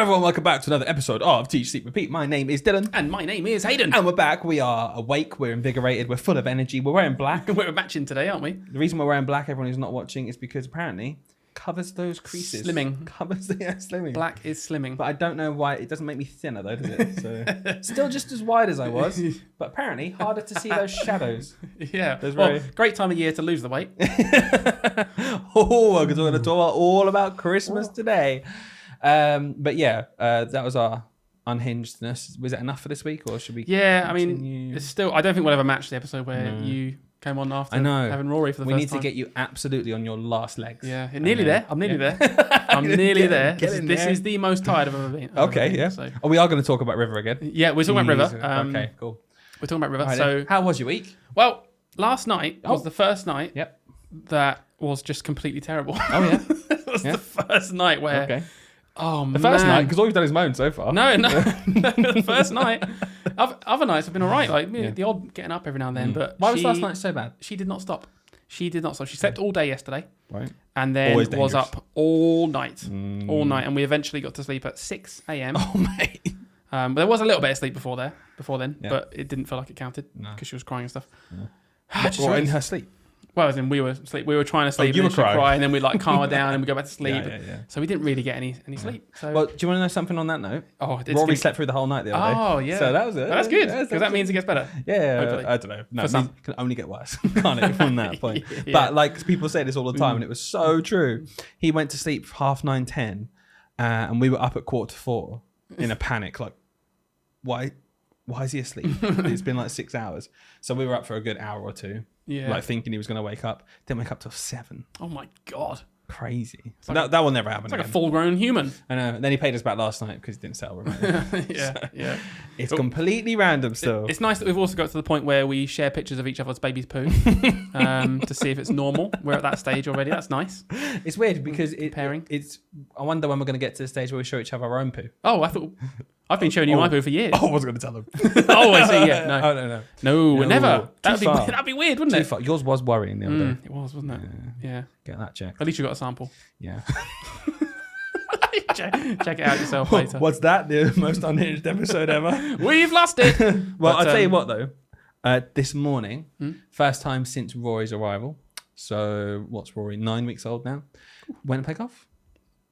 Hello everyone, welcome back to another episode of Teach, Sleep, Repeat. My name is Dylan. And my name is Hayden. And we're back. We are awake, we're invigorated, we're full of energy. We're wearing black. We're matching today, aren't we? The reason we're wearing black, everyone who's not watching, is because apparently covers those creases. Slimming. Slimming. Black is slimming. But I don't know why. It doesn't make me thinner though, does it? So still just as wide as I was, but apparently harder to see those shadows. Yeah. Great time of year to lose the weight. We're going to talk all about Christmas today. But yeah, that was our unhingedness. Was it enough for this week, or should we? Yeah, continue? I mean, it's still. I don't think we'll ever match the episode where you came on after having Rory for the first time. We need to get you absolutely on your last legs. Yeah, nearly there. I'm nearly there. I'm nearly there. This is the most tired I've ever been. Okay, yeah. So. Oh, we are going to talk about River again. Yeah, we're talking about River. Okay, cool. We're talking about River. Right, so, how was your week? Well, last night was the first night. Yep. That was just completely terrible. Oh yeah. It was the first night where. Okay. Oh man. The first night, because all you've done is moan so far. No, the first night. Other nights have been all right, like the odd getting up every now and then. But why was last night so bad? She did not stop. She slept all day yesterday, right, and then was up all night, and we eventually got to sleep at 6 a.m. Oh mate. But there was a little bit of sleep before then, but it didn't feel like it counted because she was crying and stuff. What, in her sleep? Well, as in we were trying to sleep, you were and she'd crying. cry, and then we'd like calm her down, and we go back to sleep. Yeah. So we didn't really get any sleep. So well, do you want to know something on that note? Oh, Rory slept through the whole night the other day. Oh yeah. So that was it. That's good because that means it gets better. Yeah, I don't know. No, it can only get worse. Can't it from that point? Yeah. But like people say this all the time, and it was so true. He went to sleep 9:30, 10, and we were up at 3:45 in a panic. Like, why is he asleep? It's been like 6 hours. So we were up for a good hour or two. Yeah. Like thinking he was going to wake up. Didn't wake up till 7. Oh my God. Crazy. Like that will never happen. It's like a full-grown human. I know. And then he paid us back last night because he didn't settle remotely. Yeah. It's completely random still. It's nice that we've also got to the point where we share pictures of each other's baby's poo to see if it's normal. We're at that stage already. That's nice. It's weird because pairing. I wonder when we're going to get to the stage where we show each other our own poo. Oh, I thought... I've been showing you my poo for years. Oh, I wasn't going to tell them. Oh, I see. Yeah, no. Oh, no, never. That'd be weird, wouldn't it? Too far. Yours was worrying the other day. It was, wasn't it? Yeah. Get that checked. At least you got a sample. Yeah. Check it out yourself later. What's that? The most unhinged episode ever? We've lost it. Well, I'll tell you what though. This morning, first time since Rory's arrival. So what's Rory? 9 weeks old now. Went and play golf.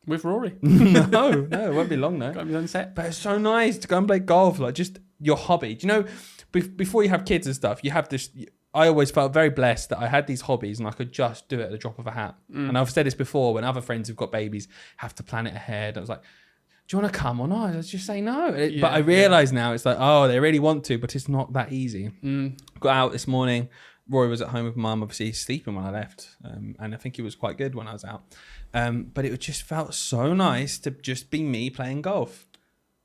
With Rory? No, it won't be long though. Got his own set. But it's so nice to go and play golf, like just your hobby. Do you know, before you have kids and stuff, you have this. I always felt very blessed that I had these hobbies and I could just do it at the drop of a hat. And I've said this before when other friends who've got babies have to plan it ahead. I was like, do you want to come or not? I just say no. But I realise now it's like, oh, they really want to, but it's not that easy. Got out this morning. Rory was at home with Mum, obviously sleeping when I left. And I think he was quite good when I was out. But it just felt so nice to just be me playing golf.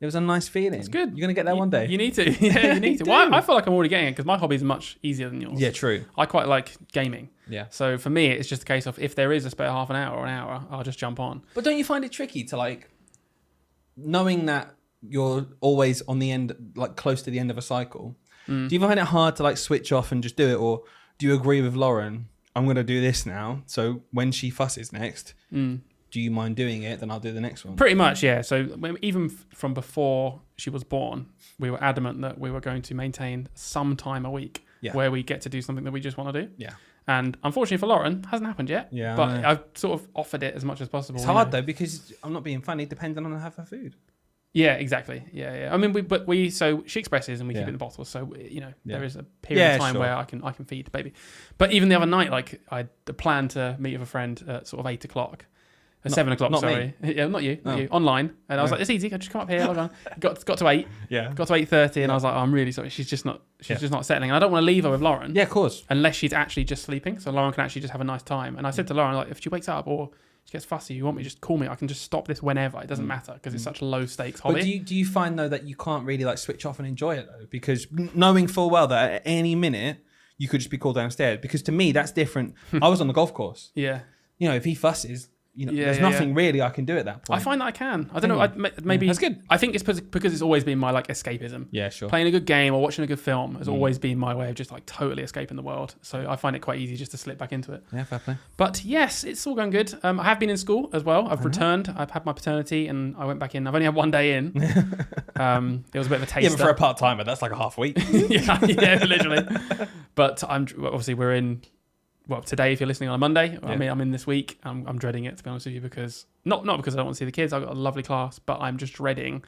It was a nice feeling. It's good. You're going to get there one day. You need to. Yeah, you need to. Well, I feel like I'm already getting it because my hobby is much easier than yours. Yeah, true. I quite like gaming. Yeah. So for me, it's just a case of if there is a spare half an hour or an hour, I'll just jump on. But don't you find it tricky to like, knowing that you're always on the end, like close to the end of a cycle, do you find it hard to like switch off and just do it? Or do you agree with Lauren, I'm going to do this now, so when she fusses next, do you mind doing it? Then I'll do the next one. Pretty much, yeah. So even from before she was born, we were adamant that we were going to maintain some time a week where we get to do something that we just want to do. Yeah. And unfortunately for Lauren, hasn't happened yet. Yeah. But I've sort of offered it as much as possible. It's hard though because I'm not being funny. Depending on her food. Yeah, exactly. Yeah. I mean, so she expresses and we keep it in the bottle. So there is a period of time where I can feed the baby. But even the other night, like I had the plan to meet with a friend at sort of 8 o'clock. 7 o'clock, sorry. Me. Yeah, not you. Online. And I was like, it's easy. I just come up here, log on. Got to 8. Yeah. Got to 8:30 and I was like, I'm really sorry. She's just not settling. And I don't want to leave her with Lauren. Yeah, of course. Unless she's actually just sleeping. So Lauren can actually just have a nice time. And I said to Lauren, like, if she wakes up or she gets fussy, you want me, just call me. I can just stop this whenever. It doesn't matter because it's such a low stakes hobby. But do you find though that you can't really like switch off and enjoy it though? Because knowing full well that at any minute you could just be called downstairs. Because to me, that's different. I was on the golf course. Yeah. If he fusses, there's nothing really I can do at that point. I find that I can. I don't know. Maybe that's good. I think it's because it's always been my like escapism. Yeah, sure. Playing a good game or watching a good film has always been my way of just like totally escaping the world. So I find it quite easy just to slip back into it. Yeah, fair play. But yes, it's all going good. I have been in school as well. I've returned. I've had my paternity and I went back in. I've only had one day in. It was a bit of a taster. Yeah, but for a part-timer, that's like a half week. yeah, literally. But obviously we're in. Well, today, if you're listening on a Monday, I mean, I'm in this week. I'm dreading it, to be honest with you, because not because I don't want to see the kids. I've got a lovely class, but I'm just dreading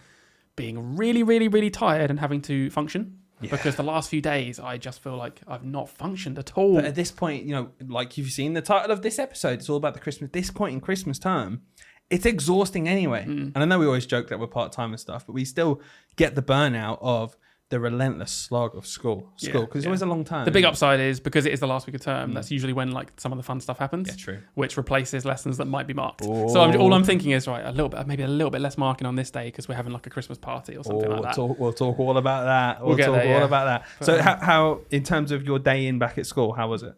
being really, really, really tired and having to function. Yeah. Because the last few days, I just feel like I've not functioned at all. But at this point, like you've seen the title of this episode, it's all about the Christmas. This point in Christmas term, it's exhausting anyway. And I know we always joke that we're part-time and stuff, but we still get the burnout of the relentless slog of school because it's always a long time. The big upside is because it is the last week of term, that's usually when like some of the fun stuff happens. Yeah, true. Which replaces lessons that might be marked. Ooh. So all I'm thinking is maybe a little bit less marking on this day because we're having like a Christmas party or something like that. We'll talk all about that. We'll talk all about that. But, so how in terms of your day in back at school, how was it?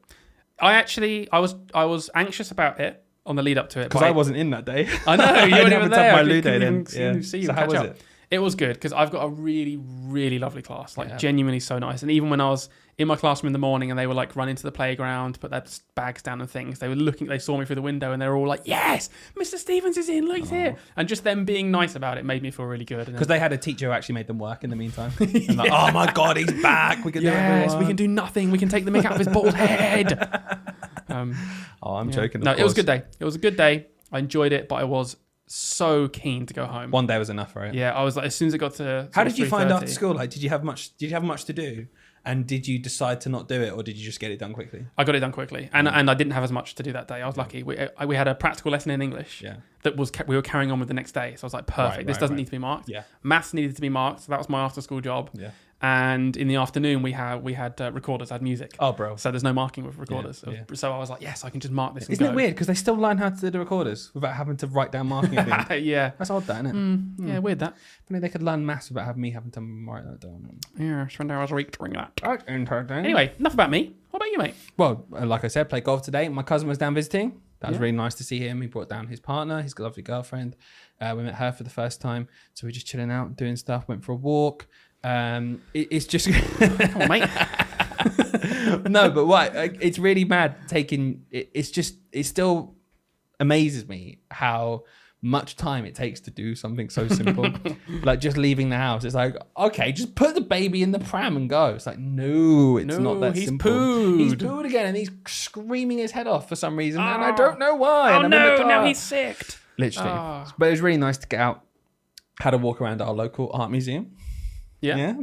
I was anxious about it on the lead up to it because I wasn't in that day. I know you weren't even there. My Lou day then. See you so how was it? It was good because I've got a really, really lovely class, genuinely so nice. And even when I was in my classroom in the morning and they were like running to the playground, put their bags down and things, they saw me through the window and they were all like, yes, Mr. Stevens is in, look, he's here. And just them being nice about it made me feel really good. Because they had a teacher who actually made them work in the meantime. And like, oh my God, he's back. We can do nothing. We can take the mick out of his bald head. I'm joking. No, it was a good day. It was a good day. I enjoyed it, but I was so keen to go home. One day was enough, right? Yeah, I was like, as soon as it got to. How did you find after school? Like, did you have much to do? And did you decide to not do it, or did you just get it done quickly? I got it done quickly, and I didn't have as much to do that day. I was lucky. We had a practical lesson in English that we were carrying on with the next day. So I was like, perfect. This doesn't need to be marked. Yeah. Maths needed to be marked, so that was my after school job. Yeah. And in the afternoon, we had recorders, I had music. Oh, bro. So there's no marking with recorders. Yeah. So I was like, yes, I can just mark this. Isn't it weird? Because they still learn how to do the recorders without having to write down marking things. Yeah. That's odd, that, isn't it? Yeah, weird that. I mean, they could learn maths without me having to write that down. Yeah, spend hours a week doing that. Interesting. Anyway, enough about me. What about you, mate? Well, like I said, played golf today. My cousin was down visiting. That was really nice to see him. He brought down his partner, his lovely girlfriend. We met her for the first time. So we're just chilling out, doing stuff, went for a walk. It's just come on, mate. No, but what it's really mad taking it still amazes me how much time it takes to do something so simple. Like just leaving the house, it's like, okay, just put the baby in the pram and go. It's like, no, it's not that simple. He's pooed again and he's screaming his head off for some reason and I don't know why. Oh no, now he's sick. Literally. But it was really nice to get out. Had a walk around our local art museum. Yeah.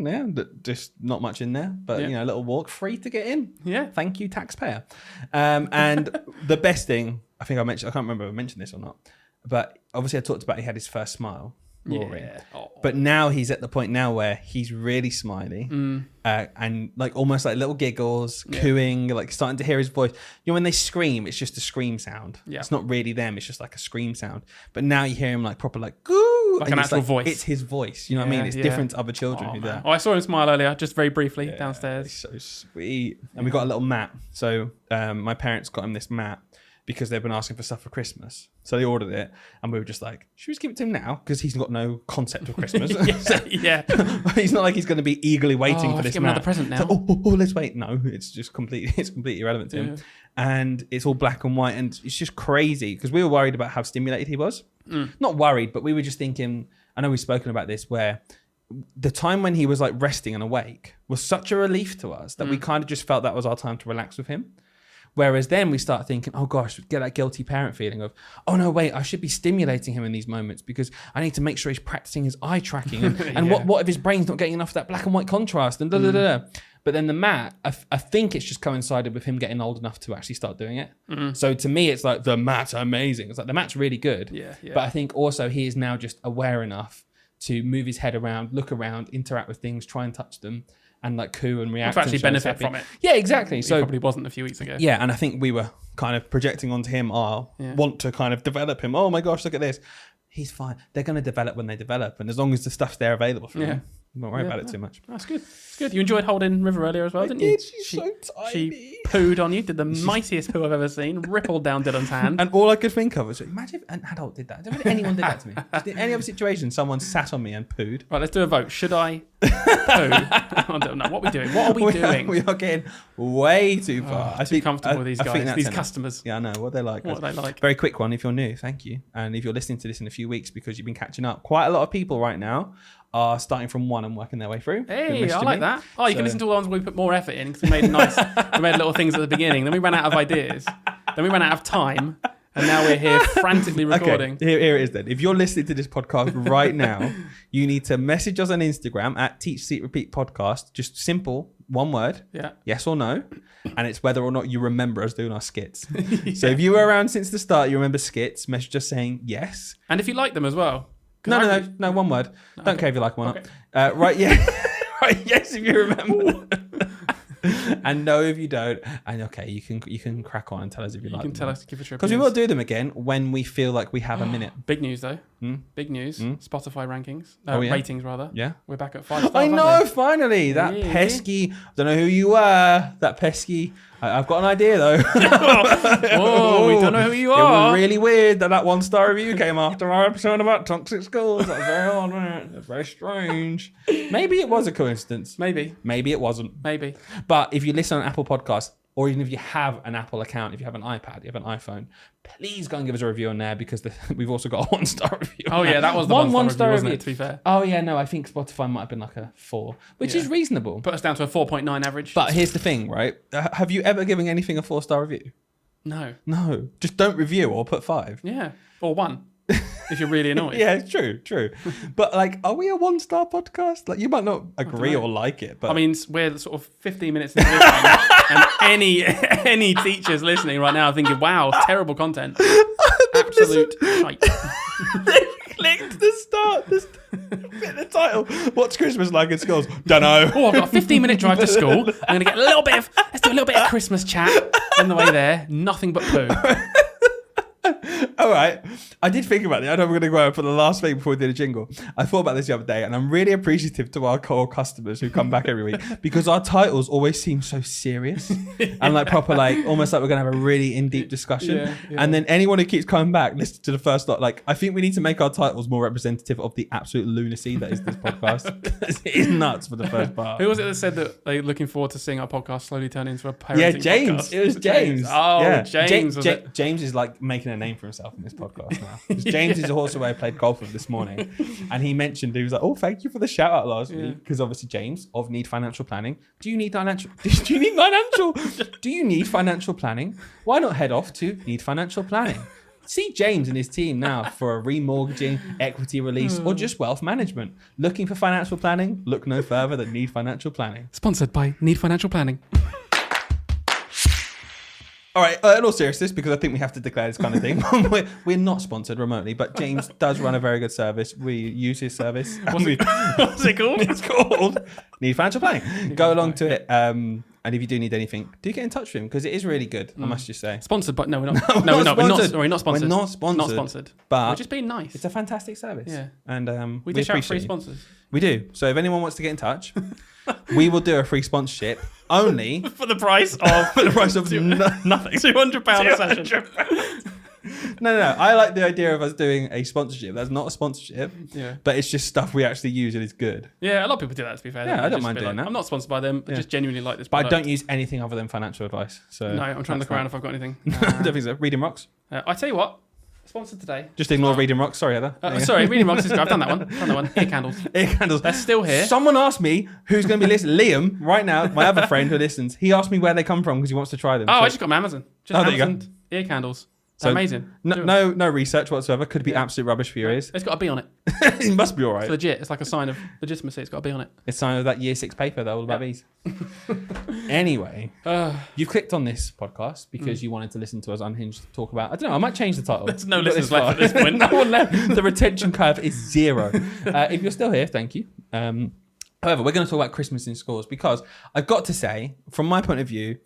Just not much in there, but a little walk, free to get in. Yeah. Thank you, taxpayer. And the best thing, I think I mentioned, I can't remember if I mentioned this or not, but obviously I talked about he had his first smile. Yeah. Oh. But now he's at the point now where he's really smiley and like almost like little giggles, cooing, like starting to hear his voice. When they scream, it's just a scream sound. Yeah. It's not really them. It's just like a scream sound. But now you hear him like proper like, goo. Like an actual voice. It's his voice. You know what I mean? It's different to other children who do that. Oh, I saw him smile earlier, just very briefly downstairs. It's so sweet. And we got a little mat. So my parents got him this mat because they've been asking for stuff for Christmas. So they ordered it and we were just like, should we just give it to him now? Because he's got no concept of Christmas. He's not like he's going to be eagerly waiting for this mat. Another present now. So, let's wait. No, it's just completely irrelevant to him. And it's all black and white and it's just crazy because we were worried about how stimulated he was. Not worried, but we were just thinking, I know we've spoken about this, where the time when he was like resting and awake was such a relief to us that we kind of just felt that was our time to relax with him. Whereas then we start thinking, oh gosh, get that guilty parent feeling of, oh no, wait, I should be stimulating him in these moments because I need to make sure he's practicing his eye tracking. And what if his brain's not getting enough of that black and white contrast and But then the mat, I think it's just coincided with him getting old enough to actually start doing it. So to me, it's like the mat's amazing. It's like the mat's really good. Yeah. But I think also he is now just aware enough to move his head around, look around, interact with things, try and touch them. And like coo and react. To actually benefit from it. Yeah, exactly. So probably wasn't a few weeks ago. Yeah, and I think we were kind of projecting onto him our want to kind of develop him. Oh my gosh, look at this. He's fine. They're going to develop when they develop. And as long as the stuff's there available for him, Don't worry about it too much. That's good. It's good. You enjoyed holding River earlier as well, didn't you? She's so tiny. She pooed on you, did the mightiest poo I've ever seen, rippled down Dylan's hand. And all I could think of was, imagine if an adult did that. Don't think anyone did that to me. In any other situation, someone sat on me and pooed. Right, let's do a vote. Should I poo? I don't know. What are we doing? What are we doing? We are getting way too far. Too comfortable with these guys, these customers. Yeah, I know. What they like. What they like. Very quick one if you're new. Thank you. And if you're listening to this in a few weeks because you've been catching up, quite a lot of people right now are starting from 1 and working their way through. Hey, I like that. Oh, you can listen to all the ones where we put more effort in because we made we made little things at the beginning. Then we ran out of ideas. Then we ran out of time. And now we're here frantically recording. Okay, here it is then. If you're listening to this podcast right now, you need to message us on Instagram at Teach, Seek, Repeat Podcast. Just simple, one word. Yeah. Yes or no. And it's whether or not you remember us doing our skits. So if you were around since the start, you remember skits, message us saying yes. And if you like them as well. No, one word. Don't care if you like them or not. Right, yeah. Right, yes, if you remember. And no, if you don't. And okay, you can crack on and tell us if you like them. You can tell us, give it a try. Because we will do them again when we feel like we have a minute. Big news though. Big news. Spotify rankings. Yeah? Ratings rather. Yeah. We're back at 5 stars. I know, finally. That pesky, don't know who you were. That pesky. I've got an idea though. Oh, we don't know who you are. It was really weird that 1-star review came after our episode about toxic schools. That was very odd, wasn't it? That's very strange. Maybe it was a coincidence. Maybe it wasn't. Maybe. But if you listen on Apple Podcasts, or even if you have an Apple account, if you have an iPad, you have an iPhone, please go and give us a review on there because we've also got a 1-star review. Oh yeah, that was the one-star review, wasn't it, to be fair? Oh yeah, no, I think Spotify might have been like a 4, which is reasonable. Put us down to a 4.9 average. But here's the thing, right? Have you ever given anything a 4-star review? No. Just don't review or put 5. Yeah, or 1. If you're really annoyed. Yeah, it's true. But like, are we a 1-star podcast? Like, you might not agree or like it, but I mean, we're sort of 15 minutes into this one, and any teachers listening right now are thinking, "Wow, terrible content, absolute shite." They clicked the start, the title. What's Christmas like in schools? Dunno. Oh, I've got a 15-minute drive to school. I'm gonna get let's do a little bit of Christmas chat on the way there. Nothing but poo. All right. I did think about it. I know we're going to go out for the last thing before we do the jingle. I thought about this the other day, and I'm really appreciative to our core customers who come back every week because our titles always seem so serious and like proper, like almost like we're going to have a really in-deep discussion. Yeah. And then anyone who keeps coming back, listen to the first lot. Like, I think we need to make our titles more representative of the absolute lunacy that is this podcast. It is nuts for the first part. Who was it that said that they're looking forward to seeing our podcast slowly turn into a parenting James. podcast? It was James. Oh, yeah. James. James is like making a name for himself in this podcast now. James is also where I played golf with this morning, and he mentioned, he was like, "Oh, thank you for the shout out last week," because obviously James of Need Financial Planning. Do you need financial planning? Why not head off to Need Financial Planning? See James and his team now for a remortgaging, equity release, or just wealth management. Looking for financial planning? Look no further than Need Financial Planning. Sponsored by Need Financial Planning. All right, in all seriousness, because I think we have to declare this kind of thing, we're not sponsored remotely, but James does run a very good service. We use his service. What's it called? It's called Need Financial Planning. Go along to it. And if you do need anything, do get in touch with him because it is really good, I must just say. Sponsored, but no, we're not. No, we're not. We're not sponsored. We're not sponsored. Not sponsored. But we're just being nice. It's a fantastic service. Yeah. And we dish out free sponsors. We do. So if anyone wants to get in touch, we will do a free sponsorship only for the price of nothing. £200 a session. No. I like the idea of us doing a sponsorship. That's not a sponsorship, but it's just stuff we actually use and it's good. Yeah, a lot of people do that, to be fair. Yeah, I don't mind doing that. I'm not sponsored by them. I just genuinely like this product. But I don't use anything other than financial advice. So no, I'm trying to look around if I've got anything. I don't think so. Reading Rocks. I tell you what. Sponsored today. Just ignore Reading Rocks. Sorry, Heather. Sorry, Reading Rocks is good. I've done that one. Ear candles. They're still here. Someone asked me who's going to be listening. Liam, right now, my other friend who listens, he asked me where they come from because he wants to try them. I just got them Amazon. Just there you Amazon ear candles. They're amazing. No research whatsoever. Could be absolute rubbish for your ears. It's got a B on it. It must be all right. It's legit. It's like a sign of legitimacy. It's got a B on it. It's a sign of that year 6 paper that all about bees. Anyway, you've clicked on this podcast because you wanted to listen to us unhinged talk about. I don't know. I might change the title. There's no listeners left at this point. No one left. The retention curve is 0. If you're still here, thank you. However, we're going to talk about Christmas in schools because I've got to say, from my point of view,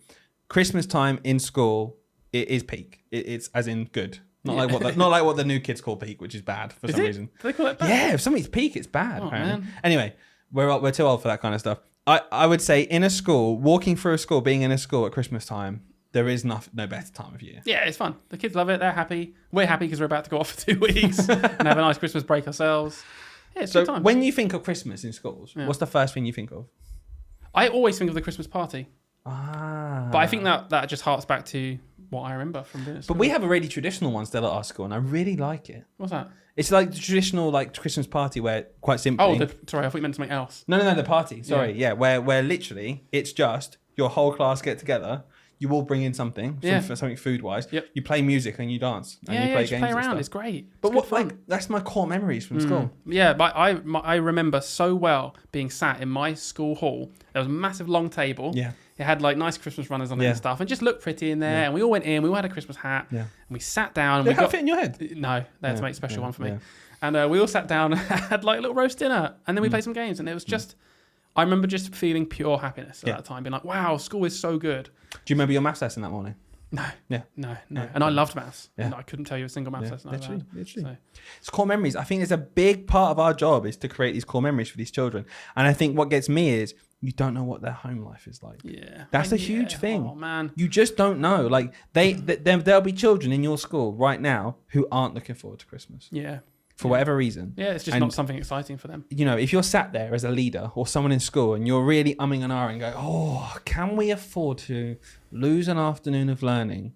Christmas time in school, it is peak. It's as in good. Not like what the new kids call peak, which is bad for some reason. Do they call it bad? Yeah, if something's peak, it's bad. Oh, man. Anyway, we're too old for that kind of stuff. I would say in a school, walking through a school, being in a school at Christmas time, there is no better time of year. Yeah, it's fun. The kids love it. They're happy. We're happy because we're about to go off for 2 weeks and have a nice Christmas break ourselves. Yeah, it's a good time. When you think of Christmas in schools, what's the first thing you think of? I always think of the Christmas party. But I think that just harks back to what I remember from being at school. But we have a really traditional one still at our school, and I really like it. What's that? It's like the traditional Christmas party where, quite simply... Oh, sorry, I thought you meant something else. No, the party. Sorry, yeah, where literally it's just your whole class get together. You all bring in something food-wise. Yep. You play music and you dance. And you play games play around. and stuff. It's great. But that's my core memories from school. Yeah, but I remember so well being sat in my school hall. There was a massive long table. Yeah. It had nice Christmas runners on it and stuff, and just looked pretty in there. Yeah. And we all went in. We all had a Christmas hat. Yeah. And we sat down. Did it fit in your head? No, they had to make a special one for me. Yeah. And we all sat down and had a little roast dinner, and then we played some games, and it was just. I remember just feeling pure happiness at that time, being like, "Wow, school is so good." Do you remember your maths lesson that morning? No. Yeah. No. And I loved maths. Yeah. And I couldn't tell you a single maths lesson. Literally. So. It's core memories. I think it's a big part of our job is to create these core memories for these children. And I think what gets me is you don't know what their home life is like. Yeah. That's a huge thing. Oh, man. You just don't know. Like there'll be children in your school right now who aren't looking forward to Christmas. Yeah. For whatever reason. Yeah, it's just not something exciting for them. You know, if you're sat there as a leader or someone in school and you're really umming and ahhing, go, oh, can we afford to lose an afternoon of learning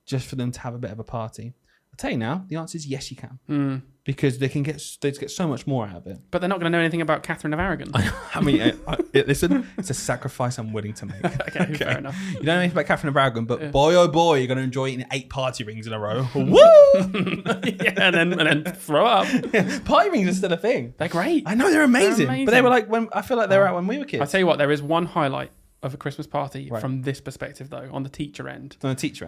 just for them to have a bit of a party? I'll tell you now, the answer is yes, you can. Because they get so much more out of it. But they're not going to know anything about Catherine of Aragon. I mean, listen, it's a sacrifice I'm willing to make. Okay, fair enough. You don't know anything about Catherine of Aragon, but boy, oh boy, you're going to enjoy eating 8 party rings in a row. Woo! Yeah, and then throw up. Yeah, party rings are still a thing. They're great. I know, they're amazing. But they were like, I feel like they were out when we were kids. I'll tell you what, there is one highlight of a Christmas party from this perspective, though, on the teacher end. From the teacher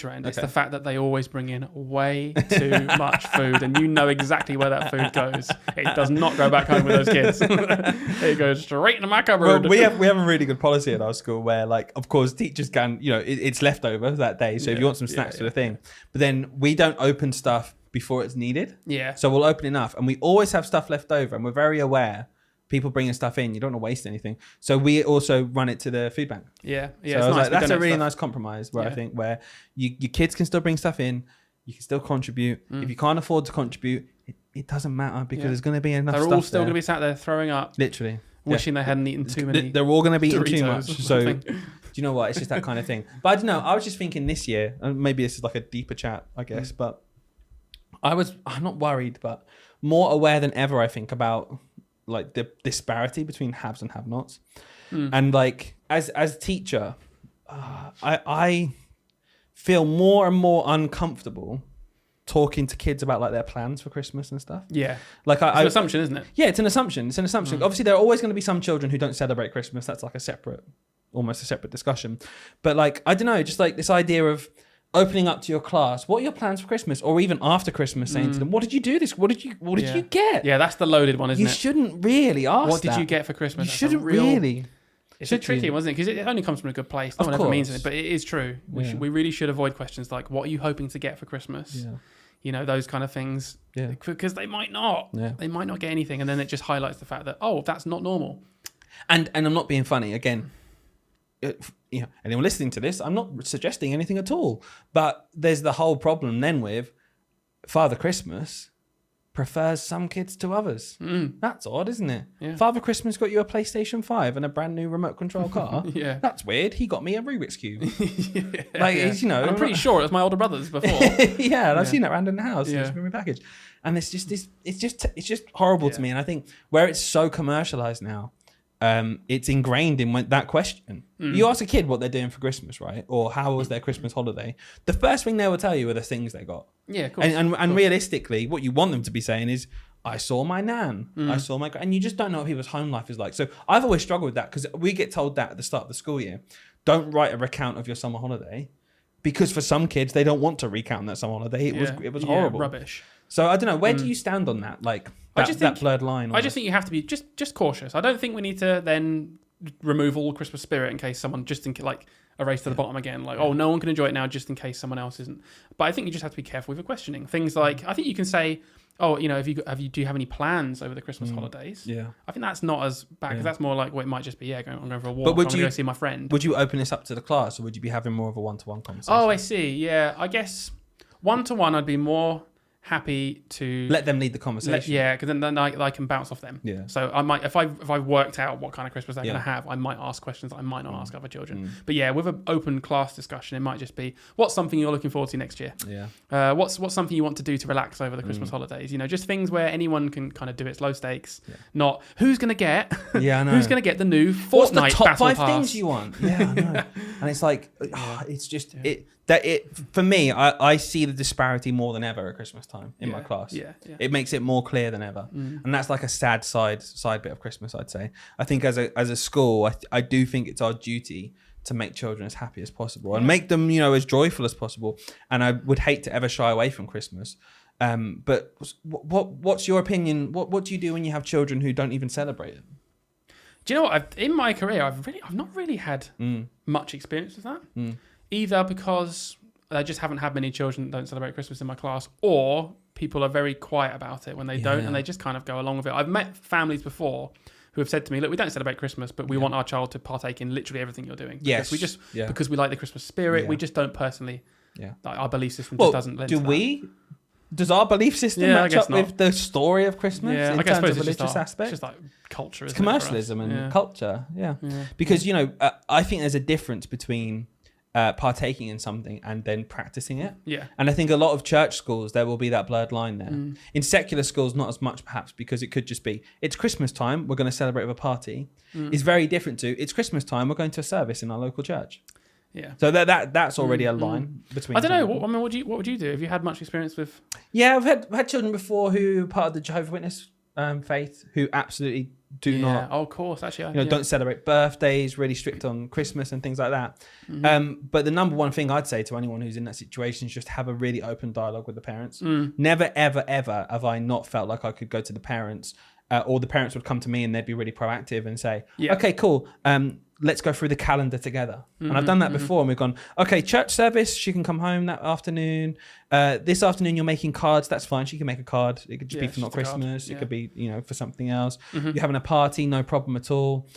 end? It's the fact that they always bring in way too much food, and you know exactly where that food goes. It does not go back home with those kids. It goes straight into my cupboard. Well, we have a really good policy at our school where, of course, teachers can, it's leftover that day, so if you want some snacks for the thing. But then we don't open stuff before it's needed. Yeah. So we'll open enough, and we always have stuff left over, and we're very aware people bringing stuff in, you don't want to waste anything. So we also run it to the food bank. Yeah. So I was like, that's a really nice compromise where I think where your kids can still bring stuff in, you can still contribute. If you can't afford to contribute, it doesn't matter because there's going to be enough stuff. They're all still going to be sat there throwing up. Literally. Wishing they hadn't eaten too many. They're all going to be eating too much. So do you know what? It's just that kind of thing. But I don't know. I was just thinking this year, and maybe this is like a deeper chat, I guess, but I'm not worried, but more aware than ever, I think, about the disparity between haves and have-nots. And as a teacher, I feel more and more uncomfortable talking to kids about their plans for Christmas and stuff. Yeah. It's an assumption, isn't it? Yeah, it's an assumption. Obviously, there are always going to be some children who don't celebrate Christmas. That's almost a separate discussion. But I don't know, just this idea of opening up to your class, what are your plans for Christmas? Or even after Christmas, saying to them, what did you do what did you get? Yeah, that's the loaded one, isn't it? You shouldn't really ask what did you get for Christmas? You shouldn't really. It's a tricky one, isn't it? Because it only comes from a good place. No one ever means it, but it is true. We really should avoid questions like, what are you hoping to get for Christmas? Yeah. Those kind of things. Yeah. Because they might not. Yeah. They might not get anything. And then it just highlights the fact that, that's not normal. And I'm not being funny. Again, anyone listening to this, I'm not suggesting anything at all, but there's the whole problem then with Father Christmas prefers some kids to others. That's odd, isn't it? Yeah. Father Christmas got you a PlayStation 5 and a brand new remote control car. Yeah, that's weird. He got me a Rubik's Cube. I'm pretty sure it was my older brother's before. Yeah, and I've seen that around in the house. It's been repackaged, and it's just horrible to me. And I think where it's so commercialized now, it's ingrained in that question. You ask a kid what they're doing for Christmas, right? Or how was their Christmas holiday? The first thing they will tell you are the things they got. Yeah, of course. And realistically, what you want them to be saying is, I saw my nan. I saw my... And you just don't know what people's home life is like. So I've always struggled with that because we get told that at the start of the school year. Don't write a recount of your summer holiday because for some kids, they don't want to recount that summer holiday. It was horrible. Rubbish. So I don't know. Where do you stand on that? That blurred line? I just think you have to be just cautious. I don't think we need to then remove all Christmas spirit in case someone a race to the bottom again. No one can enjoy it now just in case someone else isn't. But I think you just have to be careful with your questioning. Things like, I think you can say, oh, do you have any plans over the Christmas holidays? Yeah. I think that's not as bad because that's more like, well, it might just be, I'm going for a walk. But would I'm going to go see my friend. Would you open this up to the class, or would you be having more of a one-to-one conversation? Oh, I see. Yeah, I guess one-to-one, I'd be more happy to let them lead the conversation. Because then I can bounce off them. Yeah. So I might, if I've worked out what kind of Christmas they're going to have, I might ask questions that I might not ask other children. But yeah, with an open class discussion, it might just be, what's something you're looking forward to next year? Yeah. What's something you want to do to relax over the Christmas holidays? Just things where anyone can kind of do it. It's low stakes. Yeah. Not who's going to get. Yeah, I know. Who's going to get the new Fortnite What's the top battle 5 pass? things you want? Yeah, I know. And it's like, it's just for me, I see the disparity more than ever at Christmas time in my class. Yeah. It makes it more clear than ever. And that's like a sad side bit of Christmas, I'd say. I think as a school, I do think it's our duty to make children as happy as possible and make them, as joyful as possible. And I would hate to ever shy away from Christmas. But what's your opinion? What do you do when you have children who don't even celebrate it? Do you know what? In my career, I've not really had much experience with that. Either because I just haven't had many children that don't celebrate Christmas in my class, or people are very quiet about it when they don't, and they just kind of go along with it. I've met families before who have said to me, look, we don't celebrate Christmas, but we want our child to partake in literally everything you're doing. Yes. Because we like the Christmas spirit, we just don't personally, our belief system just doesn't lend to that. Does our belief system match up with the story of Christmas in terms of religious aspect? It's just like culture. It's commercialism and culture, Because, I think there's a difference between partaking in something and then practicing it. Yeah. And I think a lot of church schools, there will be that blurred line there. In secular schools, not as much perhaps, because it could just be, it's Christmas time, we're going to celebrate with a party. It's very different to, it's Christmas time, we're going to a service in our local church. Yeah. So that's already a line between. I don't know. What would you do? Have you had much experience with? Yeah, I've had children before who are part of the Jehovah's Witness faith who absolutely do not. Oh, of course, actually, don't celebrate birthdays. Really strict on Christmas and things like that. But the number one thing I'd say to anyone who's in that situation is just have a really open dialogue with the parents. Never, ever, ever have I not felt like I could go to the parents, or the parents would come to me and they'd be really proactive and say, "Okay, cool. Let's go through the calendar together." And I've done that before, and we've gone, okay, church service, she can come home that afternoon. This afternoon you're making cards, that's fine. She can make a card. It could just be for not Christmas. It could be, for something else. You're having a party, no problem at all.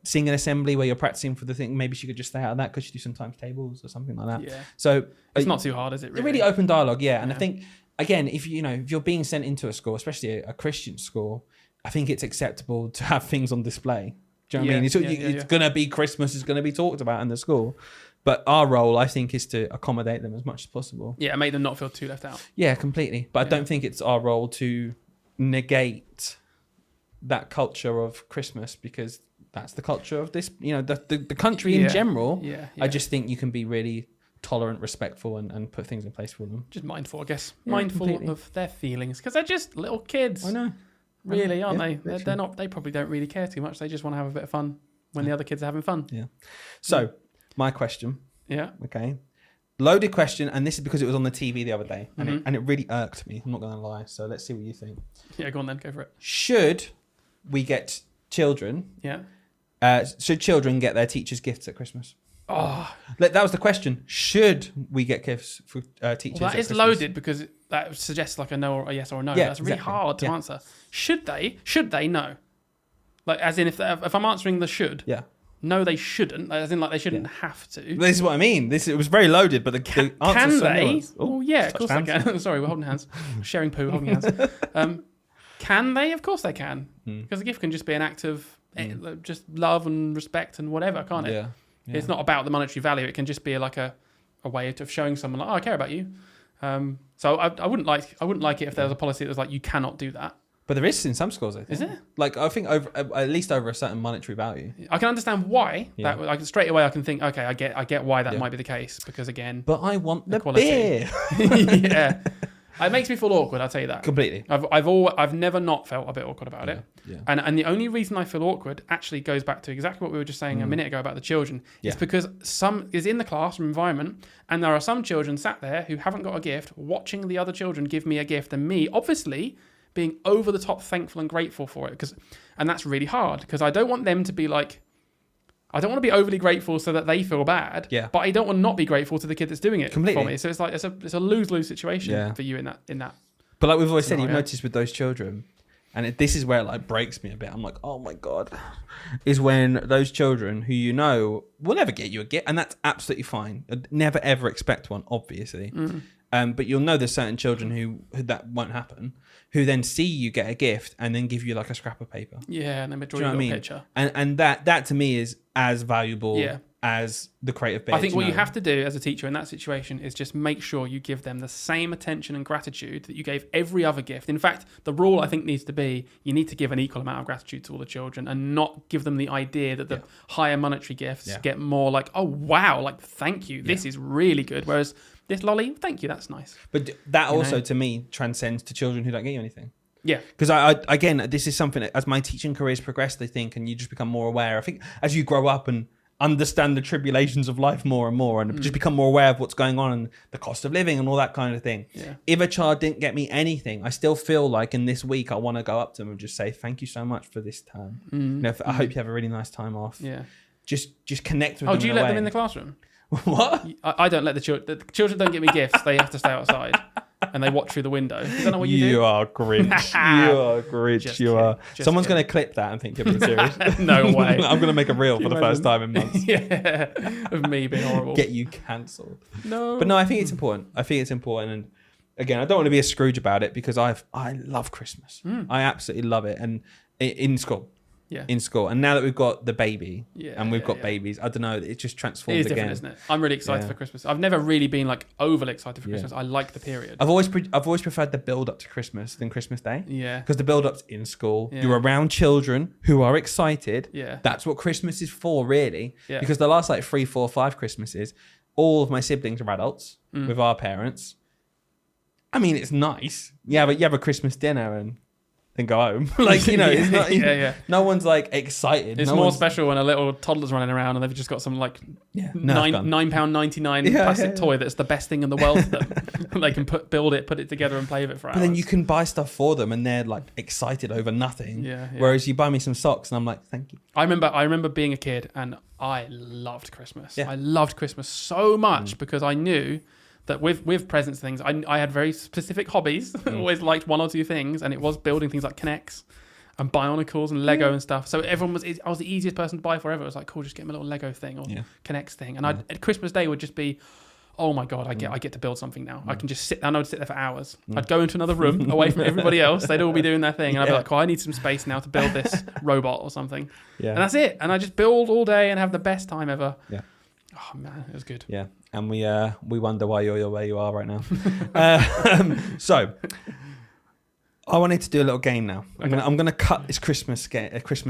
Singing assembly where you're practicing for the thing, maybe she could just stay out of that. Could she do some times tables or something like that? Yeah. So it's not too hard, is it? Really? A really open dialogue, And I think, again, if you're being sent into a school, especially a Christian school, I think it's acceptable to have things on display. Do you know what I mean? It's going to be Christmas, is going to be talked about in the school. But our role, I think, is to accommodate them as much as possible. Yeah, make them not feel too left out. Yeah, completely. But I don't think it's our role to negate that culture of Christmas, because that's the culture of this, the country in general. Yeah. I just think you can be really tolerant, respectful, and put things in place for them. Just mindful, I guess. Mindful of their feelings, because they're just little kids. I know. Really, aren't they? They're not. They probably don't really care too much. They just want to have a bit of fun when the other kids are having fun. Yeah. So, my question. Yeah. Okay. Loaded question, and this is because it was on the TV the other day, and it really irked me. I'm not going to lie. So let's see what you think. Yeah, go on then. Go for it. Should we get children? Yeah. Should children get their teachers' gifts at Christmas? Oh, that was the question. Should we get gifts for teachers? Well, that is loaded, because that suggests like a no or a yes or a no. Yeah, that's really hard to answer. Should they? No. Like, as in, if I'm answering the should. Yeah. No, they shouldn't. As in, like, they shouldn't have to. This is what I mean. It was very loaded, but the answer. Can they? Oh, yeah, of course they can. Sorry, we're holding hands. Sharing poo, holding hands. Can they? Of course they can. Because a gift can just be an act of just love and respect and whatever, can't it? Yeah. Yeah. It's not about the monetary value. It can just be like a way of showing someone, like, I care about you. So I wouldn't like it if there was a policy that was like, you cannot do that. But there is in some schools, I think. Is there? Like, I think at least over a certain monetary value. I can understand why. Yeah. That straight away I can think, okay, I get why that might be the case, because again. But I want the quality. Beer. Yeah. It makes me feel awkward, I'll tell you that. Completely. I've never not felt a bit awkward about it. Yeah. And the only reason I feel awkward actually goes back to exactly what we were just saying a minute ago about the children. Yeah. It's because some is in the classroom environment, and there are some children sat there who haven't got a gift, watching the other children give me a gift, and me obviously being over the top thankful and grateful for it. And that's really hard, because I don't want them to be like, I don't want to be overly grateful so that they feel bad. Yeah. But I don't want to not be grateful to the kid that's doing it Completely. for me. So it's like it's a lose-lose situation for you in that But like we've always said, you've noticed with those children, and this is where it like breaks me a bit. I'm like, oh my God, is when those children who you know will never get you a gift, and that's absolutely fine. Never ever expect one, obviously. But you'll know there's certain children who that won't happen, who then see you get a gift and then give you like a scrap of paper. Yeah, and then draw you a little picture. And that to me is as valuable as the creative bit. I think what you have to do as a teacher in that situation is just make sure you give them the same attention and gratitude that you gave every other gift. In fact, the rule I think needs to be you need to give an equal amount of gratitude to all the children and not give them the idea that the higher monetary gifts get more like, oh wow, like thank you, this is really good. Whereas this lolly, thank you, that's nice. But that also to me transcends to children who don't get you anything. Yeah. Because I again, this is something that, as my teaching careers progress, I think, and you just become more aware. I think as you grow up and understand the tribulations of life more and more and just become more aware of what's going on and the cost of living and all that kind of thing. Yeah. If a child didn't get me anything, I still feel like in this week I want to go up to them and just say, thank you so much for this term. You know, I hope you have a really nice time off. Yeah. Just connect with them. Oh, do you let them in the classroom? What? I don't let the children don't get me gifts. They have to stay outside. And they watch through the window. Is that not what you do? You are Grinch. You are Grinch. Just you kidding. are. Just Someone's kidding. going to clip that and think you're being serious. No way. I'm going to make a reel for the first time in months. Yeah, of me being horrible. Get you cancelled. No. But no, I think it's important. And again, I don't want to be a Scrooge about it because I love Christmas. I absolutely love it. And in school. Yeah. In school. And now that we've got the baby and we've got babies, I don't know, it just transforms again. It is different, isn't it? I'm really excited for Christmas. I've never really been like overly excited for Christmas. I like the period. I've always preferred the build up to Christmas than Christmas Day. Yeah. Because the build up's in school. Yeah. You're around children who are excited. Yeah. That's what Christmas is for, really. Yeah. Because the last like 3, 4, 5 Christmases, all of my siblings are adults with our parents. I mean, it's nice. Yeah, but you have a Christmas dinner and then go home. Like, you know, it's not, no one's like excited. It's more special when a little toddler's running around and they've just got some like £9.99 plastic toy that's the best thing in the world to them. They can put it together and play with it for hours. But then you can buy stuff for them and they're like excited over nothing. Whereas you buy me some socks and I'm like, thank you. I remember being a kid and I loved Christmas. I loved Christmas so much because I knew that with presents things, I had very specific hobbies. I always liked one or two things, and it was building things like Kinects and Bionicles and Lego and stuff. So I was the easiest person to buy for ever. It was like, cool, just get me a little Lego thing or Kinects thing. And Christmas Day would just be, oh my God, I get to build something now. I can just sit down. I would sit there for hours. I'd go into another room away from everybody else. They'd all be doing their thing. And I'd be like, oh, I need some space now to build this robot or something. Yeah. And that's it. And I just build all day and have the best time ever. Yeah. Oh man, it was good. Yeah, and we wonder why you're where you are right now. So, I wanted to do a little game now. I'm gonna cut this Christmas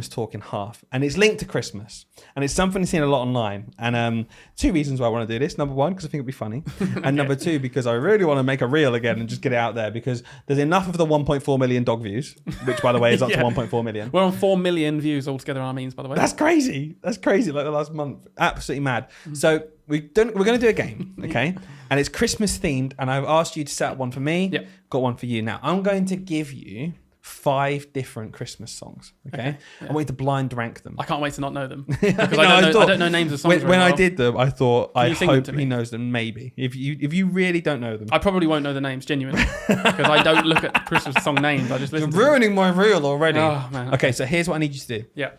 talk in half, and it's linked to Christmas, and it's something I've seen a lot online. And 2 reasons why I want to do this: number one, because I think it'd be funny, and number two, because I really want to make a reel again and just get it out there because there's enough of the 1.4 million dog views, which by the way is up to 1.4 million. We're on 4 million views altogether on our memes, by the way. That's crazy. Like the last month, absolutely mad. So we're going to do a game, okay? And it's Christmas themed, and I've asked you to set up one for me. Yep. Got one for you. Now, I'm going to give you 5 different Christmas songs, okay? I want you to blind rank them. I can't wait to not know them. Because I don't know names of songs. When I did them, I thought, I hope he knows them, maybe. If you really don't know them. I probably won't know the names, genuinely. Because I don't look at Christmas song names. I just listen to them. You're ruining my reel already. Oh, man. Okay, so here's what I need you to do. Yeah.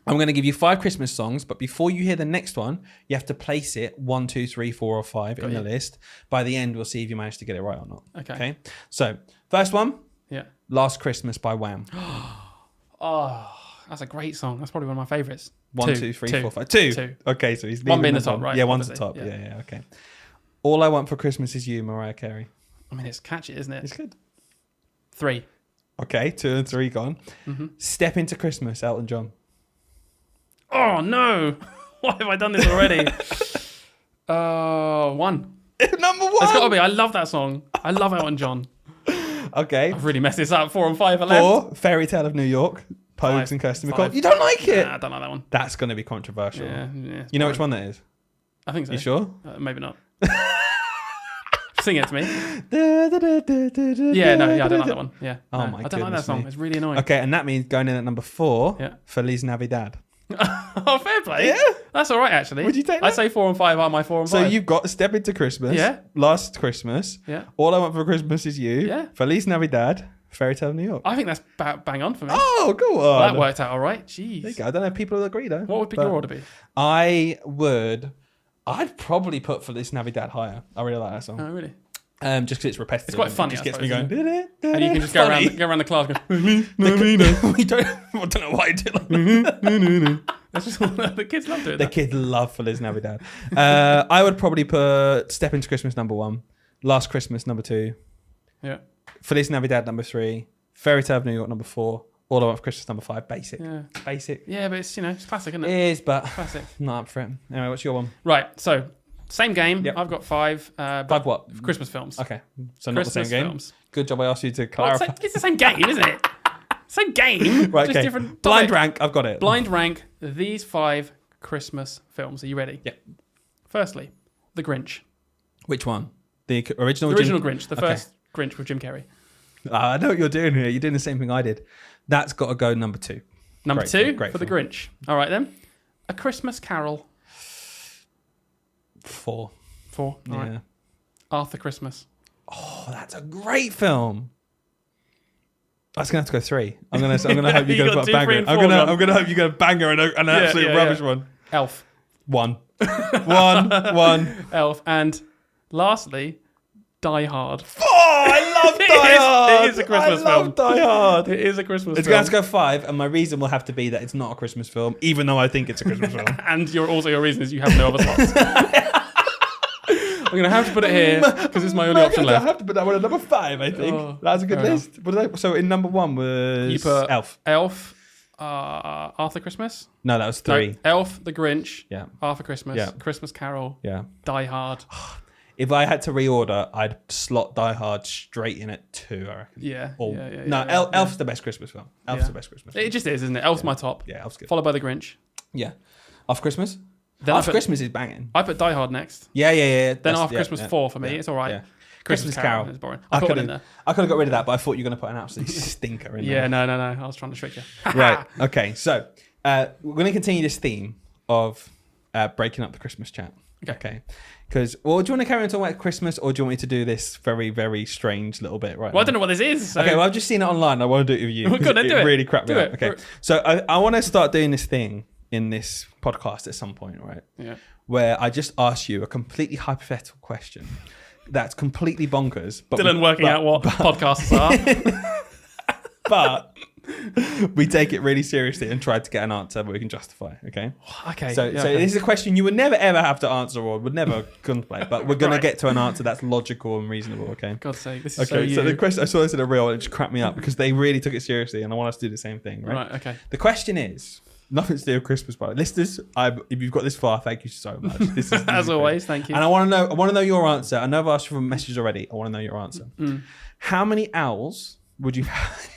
I'm going to give you 5 Christmas songs, but before you hear the next one, you have to place it 1, 2, 3, 4, or 5 in the list. By the end, we'll see if you manage to get it right or not. Okay. So, first one. Yeah. Last Christmas by Wham. Oh, that's a great song. That's probably one of my favourites. 1, 2, 3, 4, 5. 2. Okay, so he's one being the top, right? Yeah, one's the top. Yeah. Okay. All I Want for Christmas Is You, Mariah Carey. I mean, it's catchy, isn't it? It's good. 3. Okay, 2 and 3 gone. Mm-hmm. Step Into Christmas, Elton John. Oh no! Why have I done this already? 1. Number 1. It's got to be. I love that song. I love Elton John. Okay. I've really messed this up. 4 and 5 are left. 4. Fairy Tale of New York. Pogues and Kirsty MacColl. You don't like it? Nah, I don't like that one. That's going to be controversial. Yeah. You know which one that is? I think so. You sure? Maybe not. Sing it to me. I don't like that one. Yeah. Oh my god. I don't like that song. It's really annoying. Okay, and that means going in at number 4, Feliz Navidad. Oh, fair play. Yeah. That's all right, actually. Would you take that? I'd say 4 and 5 are my 4 and 5. So you've got Step Into Christmas. Yeah. Last Christmas. Yeah. All I Want for Christmas Is You. Yeah. Feliz Navidad. Fairy Tale of New York. I think that's bang on for me. Oh, go on. Well, that worked out all right. Jeez. There you go. I don't know if people will agree though. What would your order be? I'd probably put Feliz Navidad higher. I really like that song. Oh, really? Just because it's repetitive. It's quite funny. It just I gets suppose, me going. And you can just go around the class going, I don't know why I do that. that's just the kids love doing The that. kids love Feliz Navidad. I would probably put Step Into Christmas number 1, Last Christmas number 2, Yeah. Feliz Navidad number 3, Fairy Tale of New York number 4, All I Want for Christmas number 5. Basic. Yeah. Basic. Yeah, but it's, it's classic, isn't It it? is, but Classic. not up for it. Anyway, what's your one? Right. So, same game. Yep. I've got 5. 5 what? Christmas films. Okay. So not the Christmas same game. films. Good job I asked you to Well, clarify. it's the same game, isn't it? Same game. Right, just okay. different Blind topic. rank. I've got it. Blind rank these 5 Christmas films. Are you ready? Yeah. Firstly, The Grinch. Which one? The original? The original Grinch. The Okay. first Grinch with Jim Carrey. I know what you're doing here. You're doing the same thing I did. That's got to go number 2. Number Great 2 film, great for The film. Grinch. All right, then. A Christmas Carol. 4. 4. All Yeah. right. Arthur Christmas. Oh, that's a great film. I was gonna have to go 3. I'm gonna hope you You go got for a 2, 3, banger. and I'm 4 gonna hope you go banger and an absolute rubbish one. Elf. 1. 1. Elf. And lastly, Die Hard. Oh, I love Die Hard. It is a Christmas I love film. Die Hard. It is a Christmas It's film. going to have to go 5, and my reason will have to be that it's not a Christmas film, even though I think it's a Christmas film. And your reason is you have no other slots. I'm going to have to put it here because it's my only option I left. have to put that one at number 5, I think. Oh, That's a good fair list. What did so in number 1 was You put Elf. Elf, Arthur Christmas. No, that was 3. No, Elf, The Grinch, Yeah. Arthur Christmas, Yeah. Christmas Carol, Yeah. Die Hard. If I had to reorder, I'd slot Die Hard straight in at 2, I reckon. Yeah. Or, yeah, no, yeah. Elf's the best Christmas film. Elf's Yeah. the best Christmas film. It just is, isn't it? Elf's my top. Yeah, Elf's good. Followed by The Grinch. Yeah. After Christmas? Then After Christmas is banging. I put Die Hard next. Yeah. Then That's- After yeah, Christmas yeah, 4 for me. yeah, It's all right. yeah. Christmas Carol. It's boring. I put it in there. I could have got rid of that, but I thought you were going to put an absolute stinker in there. Yeah, no. I was trying to trick you. Right. Okay. So we're going to continue this theme of breaking up the Christmas chat. Okay. Because, do you want to carry on talking about Christmas, or do you want me to do this very, very strange little bit right Well, I now? don't know what this is. So. Okay. Well, I've just seen it online. I want to do it with you. Well, go on, then, do it. Really crap me Do up. it. Okay. So I want to start doing this thing in this podcast at some point, right? Yeah. Where I just ask you a completely hypothetical question that's completely bonkers. But Dylan working out what podcasts are. But we take it really seriously and try to get an answer that we can justify. Okay. Okay. So yeah, this is a question you would never ever have to answer or would never contemplate, but we're gonna Right. get to an answer that's logical and reasonable. Okay. God's sake, this is Okay. so So you. the question I saw this in a reel and it just cracked me up because they really took it seriously and I want us to do the same thing. Right. Right. Okay. The question is. Nothing to do with Christmas, but listeners, if you've got this far, thank you so much. This is As great. always, thank you. And I want to know your answer. I know I've asked you for messages already. I want to know your answer. How many owls would you have?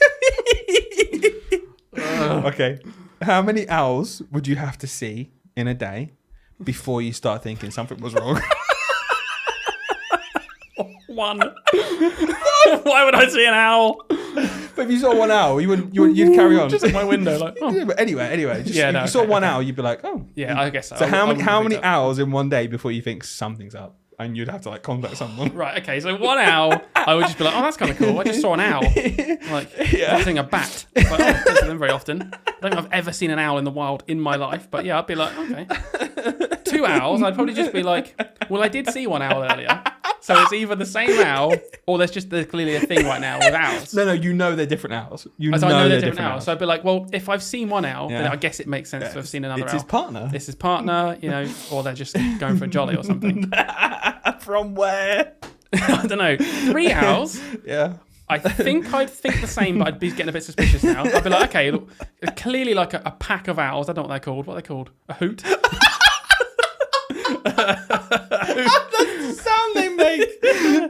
Okay. How many owls would you have to see in a day before you start thinking something was wrong? 1. Why would I see an owl? But if you saw one owl, you'd carry on. Just at my window, like. Oh. Yeah, but anyway. Just, Yeah, if no, you saw okay, one okay. owl, you'd be like, oh. Yeah, I guess so. So how many think so. owls in one day before you think something's up? And you'd have to like contact someone. Right. Okay. So 1 owl, I would just be like, oh, that's kind of cool. I just saw an owl. Like, I'm seeing a bat. Like, oh, I don't see them very often. I don't think I've ever seen an owl in the wild in my life. But yeah, I'd be like, okay. 2 owls, I'd probably just be like, well, I did see 1 owl earlier. So it's either the same owl or there's clearly a thing right now with owls. No, you know they're different owls. So I know they're different owls. So I'd be like, well, if I've seen 1 owl, then I guess it makes sense to have seen another It's owl. his partner. It's his partner, or they're just going for a jolly or something. From where? I don't know. 3 owls. Yeah. I think I'd think the same, but I'd be getting a bit suspicious now. I'd be like, okay, look, clearly like a pack of owls. I don't know what they're called. What are they called? A hoot? That's the sound they make.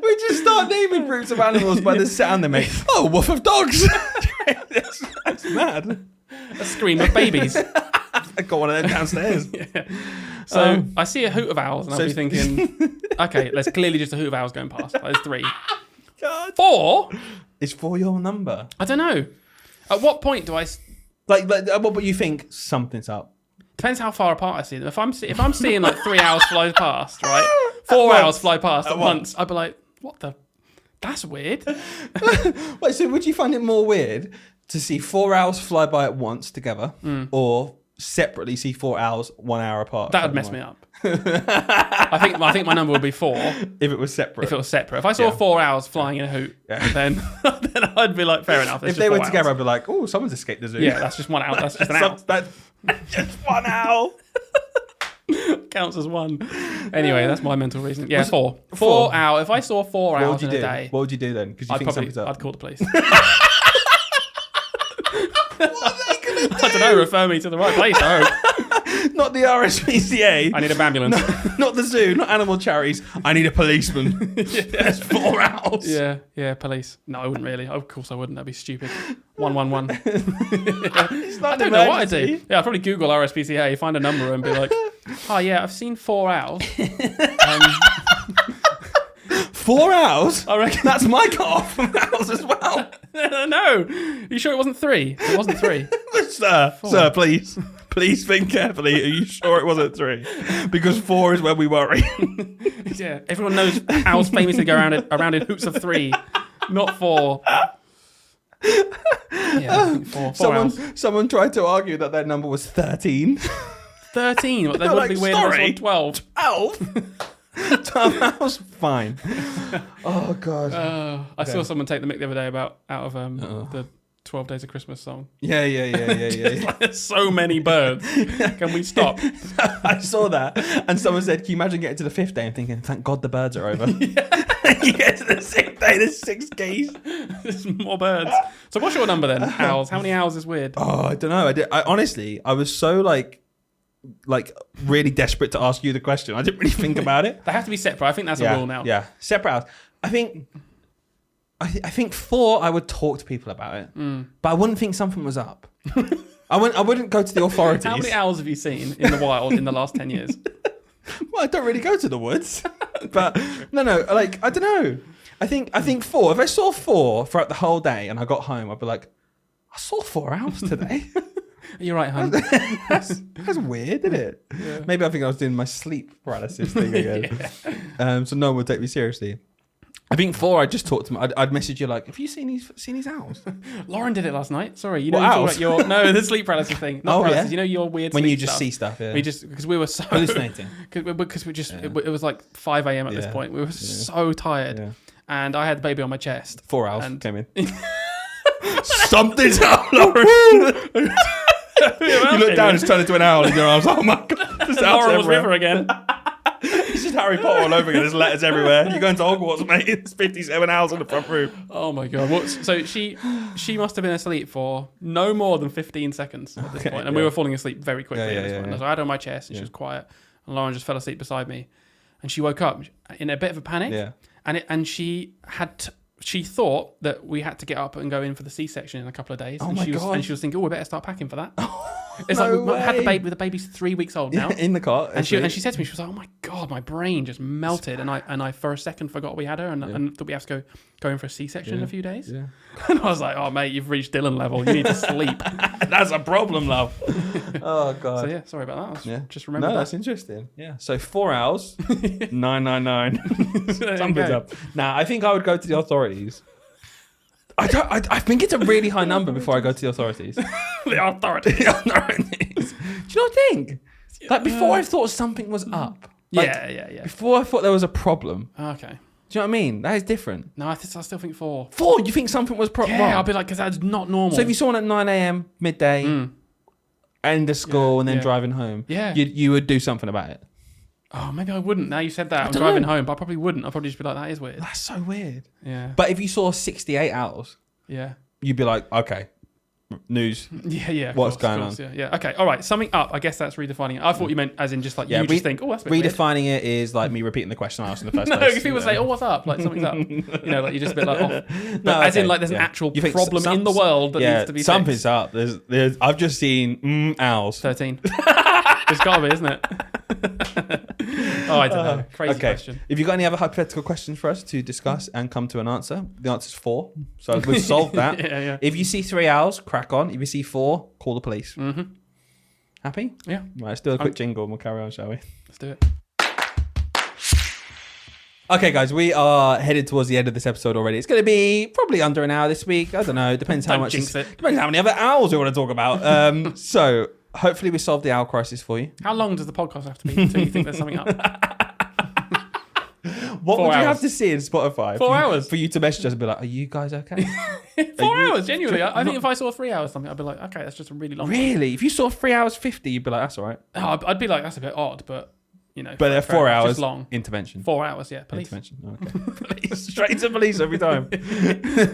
We just start naming groups of animals by the sound they make. Oh, a woof of dogs. that's mad. A scream of babies. I got one of them downstairs. Yeah. So I see a hoot of owls and I'll be thinking, okay, there's clearly just a hoot of owls going past. There's 3. God. 4? Is 4 your number? I don't know. At what point do I... Like what you think something's up? Depends how far apart I see them. If I'm seeing like 3 hours fly past, right? 4 hours fly past at once. I'd be like, what the? That's weird. Wait, so would you find it more weird to see 4 hours fly by at once together, or separately see 4 hours 1 hour apart? That would mess me up. I think my number would be 4 if it was separate. If I saw 4 hours flying in a hoot, then I'd be like, fair enough. If they were together, I'd be like, oh, someone's escaped the zoo. Yeah, that's just 1 hour. That's just an hour. That's just 1 hour. Counts as 1. Anyway, that's my mental reasoning. Yeah, 4. 4 hours. If I saw 4 hours in a day, what would you do then? Because I'd call the police. What are they gonna do? I don't know. Refer me to the right place. I hope. Not the RSPCA. I need an ambulance. Not the zoo. Not animal charities. I need a policeman. That's 4 hours. Yeah, police. No, I wouldn't really. Of course I wouldn't. That'd be stupid. 111. I don't know what I'd do. Yeah, I'd probably Google RSPCA, find a number and be like, oh yeah, I've seen 4 hours. 4 hours? I reckon that's my cut-off from hours as well. No. Are you sure it wasn't 3? It wasn't 3. Sir, please. Please think carefully. Are you sure it wasn't 3? Because 4 is when we worry. Yeah. Everyone knows owls famously go around in hoots of 3, not 4. Yeah, 4 hours. Someone tried to argue that their number was 13. 13? What, that would be weird if I saw 12. 12 hours? Fine. Oh, God. I saw someone take the mick the other day out of the 12 Days of Christmas song. Yeah. Like, there's so many birds. Can we stop? I saw that. And someone said, can you imagine getting to the 5th day and thinking, thank God the birds are over. You get to the 6th day, there's 6 geese. There's more birds. So what's your number then? Owls. How many owls is weird? Oh, I don't know. I honestly, I was so like really desperate to ask you the question. I didn't really think about it. They have to be separate. I think that's a rule now. Yeah, separate owls. I think 4, I would talk to people about it, but I wouldn't think something was up. I wouldn't go to the authorities. How many owls have you seen in the wild in the last 10 years? Well, I don't really go to the woods, but no, like I don't know. I think 4. If I saw 4 throughout the whole day and I got home, I'd be like, I saw 4 owls today. You're right, hon. That's weird, isn't it? Yeah. Maybe I think I was doing my sleep paralysis thing again. So no one would take me seriously. I think 4, I'd just talk to them. I'd message you like, have you seen these owls? Lauren did it last night. Sorry, you know the sleep paralysis thing. Not paralysis. Yeah? You know your weird when sleep you just stuff. See stuff. Yeah. Because we were so hallucinating. Because we just it was like 5 a.m. at this point. We were so tired, and I had the baby on my chest. 4 owls came in. Something's up, Lauren. You look down, it's turned into an owl in your arms. Oh my God! Lauren was River again. It's just Harry Potter all over again. There's letters everywhere. You're going to Hogwarts, mate. There's 57 owls in the front room. Oh my God. So she must have been asleep for no more than 15 seconds at this point. And we were falling asleep very quickly at this point. So I had her on my chest and she was quiet. And Lauren just fell asleep beside me. And she woke up in a bit of a panic. Yeah. And she thought that we had to get up and go in for the C-section in a couple of days. Oh my God. And she was thinking, we better start packing for that. It's no like we had way. the baby's 3 weeks old now. In the cot. And she said to me, she was like, oh my God, my brain just melted. And I for a second forgot we had her and that we have to go in for a C-section in a few days. Yeah. And I was like, oh mate, you've reached Dylan level. You need to sleep. That's a problem, love. Oh God. So yeah, sorry about that. Just remember that. No, that's interesting. Yeah. So 4 owls, 999. Something's up. Now, I think I would go to the authorities. I think it's a really high number before I go to the authorities. The authorities. Do you not think? Like before I thought something was up. Like, yeah. Before I thought there was a problem. Okay. Do you know what I mean? That is different. No, I still think 4. 4? You think something was wrong? Yeah, I'll be like, because that's not normal. So if you saw one at 9 a.m, midday, end of school and then driving home, you would do something about it. Oh, maybe I wouldn't. Now you said that. I'm driving home, but I probably wouldn't. I'd probably just be like, that is weird. That's so weird. Yeah. But if you saw 68 owls, you'd be like, okay, news. Yeah. What's going on? Yeah. Okay. All right. Summing up, I guess that's redefining it. I thought you meant as in just like you just think, oh, that's a bit redefining weird. it is like me repeating the question I asked in the first no, place. because people say, oh, what's up? Like something's up. Like you're just a bit like, oh. But as in like there's an actual problem in the world that needs to be something's fixed. up. There's I've just seen owls. 13. It's got to be, isn't it? Oh, I don't know. Crazy question. If you've got any other hypothetical questions for us to discuss and come to an answer, the answer's 4. So we've solved that. Yeah. If you see 3 owls, crack on. If you see 4, call the police. Mm-hmm. Happy? Yeah. Right, let's do a quick jingle and we'll carry on, shall we? Let's do it. Okay, guys, we are headed towards the end of this episode already. It's going to be probably under an hour this week. I don't know. Depends how much. Depends how many other hours we want to talk about. So hopefully we solved the hour crisis for you. How long does the podcast have to be until you think there's something up? What would you have to see in Spotify? 4 hours for you to message us and be like, "Are you guys okay?" 4 hours, genuinely. I think if I saw 3 hours something, I'd be like, "Okay, that's just a really long." Really? If you saw 3 hours 50, you'd be like, "That's all right." Oh, I'd be like, "That's a bit odd," but. But they're 4 hours. Just long. Intervention. 4 hours, yeah. Police. Intervention. Okay. Police. Straight to police every time.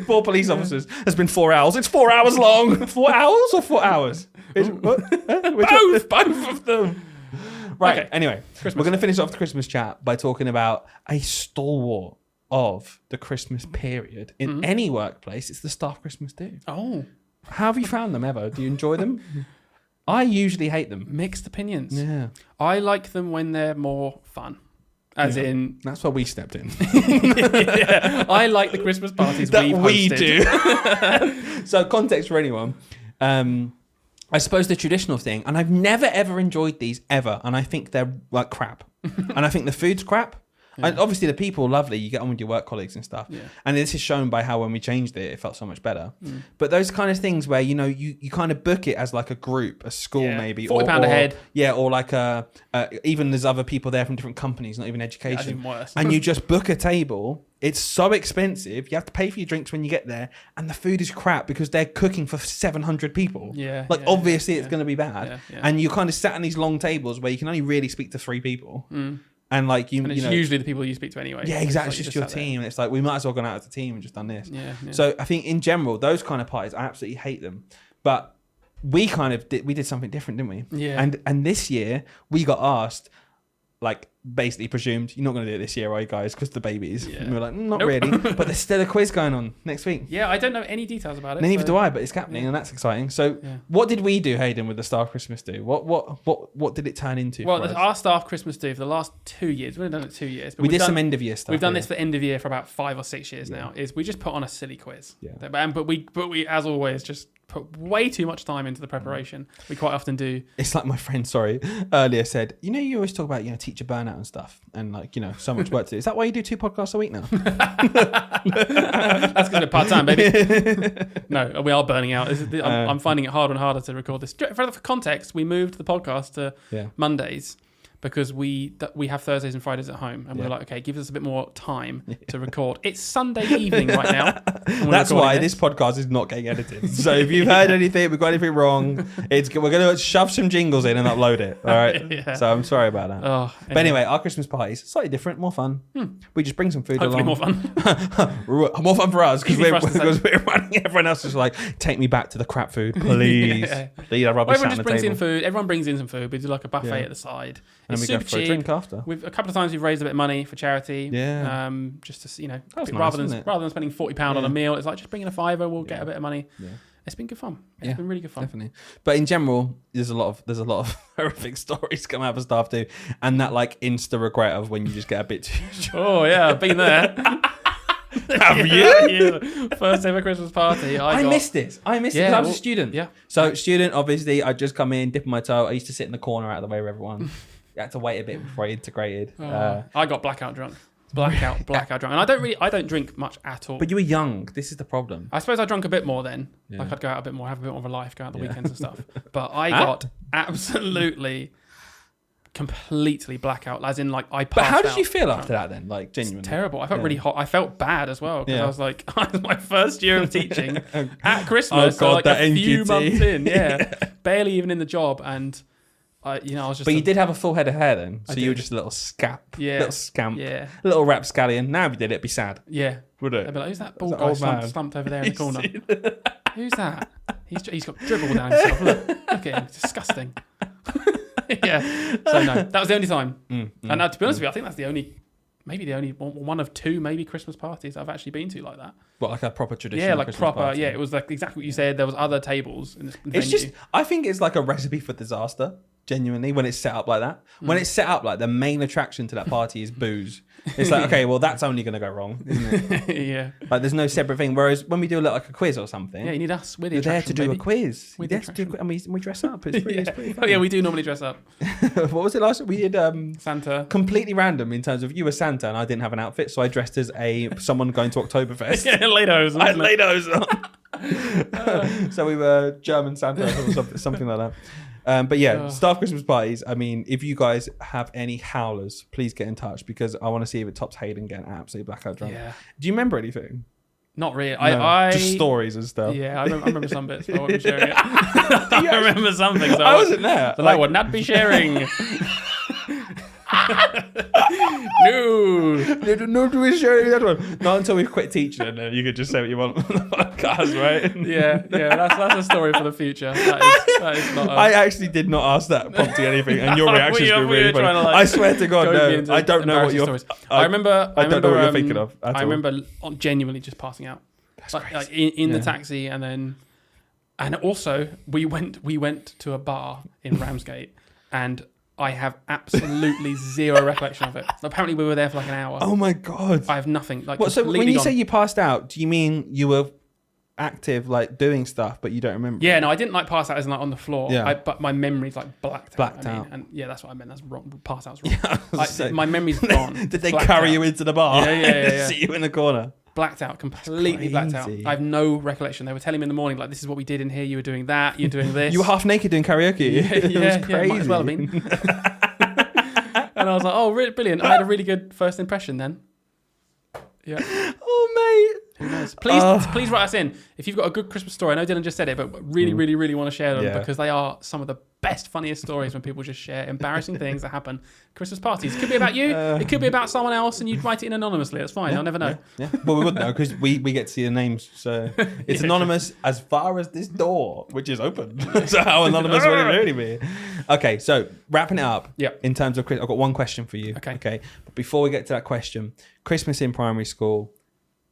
4 police officers. There's been 4 hours. It's 4 hours long. 4 hours or 4 hours? Both of them. Right. Okay. Anyway, we're going to finish off the Christmas chat by talking about a stalwart of the Christmas period in any workplace. It's the staff Christmas do. Oh. How have you found them ever? Do you enjoy them? I usually hate them. Mixed opinions. Yeah. I like them when they're more fun. As in... That's why we stepped in. Yeah. I like the Christmas parties that we do. So context for anyone. I suppose the traditional thing, and I've never ever enjoyed these ever, and I think they're like crap. And I think the food's crap. Yeah. And obviously the people are lovely. You get on with your work colleagues and stuff. Yeah. And this is shown by how when we changed it, it felt so much better. But those kind of things where, you know, you kind of book it as like a group, a school maybe. £40 a head. Yeah, or like even there's other people there from different companies, not even education. That's even worse. And you just book a table. It's so expensive. You have to pay for your drinks when you get there. And the food is crap because they're cooking for 700 people. Yeah. Like obviously it's going to be bad. Yeah. And you kind of sat on these long tables where you can only really speak to 3 people. And like and it's usually the people you speak to anyway. Yeah, exactly. It's just your team. And it's like we might as well gone out as a team and just done this. Yeah. So I think in general, those kind of parties, I absolutely hate them. But we kind of did something different, didn't we? Yeah. And this year we got asked, like basically presumed, you're not going to do it this year, are you guys? Because the babies. Yeah. And we were like, not really. But there's still a quiz going on next week. Yeah, I don't know any details about it. Neither do I, but it's happening and that's exciting. So what did we do, Hayden, with the Staff Christmas do? What did it turn into? Well, our Staff Christmas do for the last 2 years. We've done it 2 years. But we did some end of year stuff. We've done this for end of year for about 5 or 6 years now. Is we just put on a silly quiz. Yeah. But we as always just put way too much time into the preparation. We quite often do. It's like my friend, earlier said, you always talk about, teacher burnout and stuff and like, so much work to do. Is that why you do 2 podcasts a week now? That's because we're part-time, baby. No, we are burning out. I'm finding it harder and harder to record this. For context, we moved the podcast to Mondays because we have Thursdays and Fridays at home, and we're like, okay, give us a bit more time to record. It's Sunday evening right now. That's why this podcast is not getting edited. So if you've heard anything, we've got anything wrong, we're going to shove some jingles in and upload it. All right. So I'm sorry about that. But anyway, our Christmas parties slightly different, more fun. We just bring some food Hopefully along. More fun. More fun for us because we're running. Everyone else is like, take me back to the crap food, please. Everyone just brings in food. Everyone brings in some food. We do like a buffet at the side. And we go for a drink after. A couple of times we've raised a bit of money for charity. Yeah. Just to rather than spending £40 on a meal, it's like just bring in a £5, we'll get a bit of money. Yeah. It's been good fun. It's been really good fun. Definitely. But in general, there's a lot of horrific stories come out of staff too, and that like insta regret of when you just get a bit too. Oh yeah, I've been there. Have you? First ever Christmas party. I missed it. Because I was a student. Yeah. So student, obviously, I'd just come in, dipping my toe. I used to sit in the corner out of the way of everyone. You had to wait a bit before I integrated. I got blackout drunk. Blackout drunk. And I don't drink much at all. But you were young. This is the problem. I suppose I drank a bit more then. Yeah. Like I'd go out a bit more, have a bit more of a life, go out the weekends and stuff. But I got absolutely, completely blackout. As in, like, I passed out. But how did you feel after that then? Like, genuinely? It's terrible. I felt really hot. I felt bad as well because I was like, it was my first year of teaching at Christmas. So like a few months in. Barely even in the job. And I was just. But you did have a full head of hair then, so you were just a little scamp, little little rapscallion. Now if you did it, it'd be sad. Yeah, would it? I'd be like, who's that bald guy slumped over there in the corner? Who's that? He's got dribble down himself. Look at him, it's disgusting. So no, that was the only time. And now, to be honest with you, I think that's the only one of 2 maybe Christmas parties I've actually been to like that. What, like a proper tradition? Yeah, like Christmas proper. party? Yeah, it was like exactly what you said. There was other tables in the It's venue. just, I think it's like a recipe for disaster. Genuinely, when it's set up like that. When it's set up like the main attraction to that party is booze. It's like, okay, well, that's only going to go wrong, isn't it? Yeah. Like, there's no separate thing. Whereas when we do like a quiz or something, yeah, you need us. We're there to do a quiz. We're there to do, and we dress up. It's pretty, it's pretty fun. Oh, yeah, we do normally dress up. What was it last? We did Santa. Completely random in terms of you were Santa and I didn't have an outfit, so I dressed as someone going to Oktoberfest. Yeah, Lados. I had Lados on. So we were German Santa or something like that. But yeah, staff Christmas parties. I mean, if you guys have any howlers, please get in touch because I want to see if it tops Hayden getting absolutely blackout drunk. Yeah. Do you remember anything? Not really. No, just stories and stuff. Yeah, I remember some bits, but I won't be sharing it. I remember some things. I wasn't there. But I would not be sharing. No, do we share that one? Not until we quit teaching, and then you could just say what you want on the podcast, right? Yeah, that's a story for the future. That is not. I actually did not ask that prompting anything, and your reactions were really funny. I swear to God, no, I don't know what you're. I remember. I don't know what you're thinking of. I remember genuinely just passing out, like in the taxi, and also we went to a bar in Ramsgate, and I have absolutely zero recollection of it. Apparently, we were there for like an hour. Oh my God! I have nothing. Like, so when you say you passed out, do you mean you were active, like doing stuff, but you don't remember? Yeah, no, I didn't like pass out as in like on the floor. Yeah. But my memory's like blacked out. And yeah, that's what I meant. That's wrong. Pass out's wrong. Yeah, my memory's gone. Did they carry you into the bar? Yeah. See you in the corner. Blacked out, completely blacked out. I have no recollection. They were telling me in the morning, like, this is what we did in here. You were doing that. You're doing this. You were half naked doing karaoke. Yeah, it was crazy. might as well have been. And I was like, oh, really brilliant. I had a really good first impression then. Yeah. Oh, mate. Who knows? Please write us in. If you've got a good Christmas story, I know Dylan just said it, but really want to share them because they are some of the best, funniest stories when people just share embarrassing things that happen at Christmas parties. It could be about you. It could be about someone else, and you'd write it in anonymously. That's fine. I'll never know. Yeah. Well, we wouldn't know because we get to see the names. So it's anonymous as far as this door, which is open. So how anonymous would it really be? Okay, so wrapping it up. Yep. In terms of, I've got one question for you. Okay. But before we get to that question, Christmas in primary school,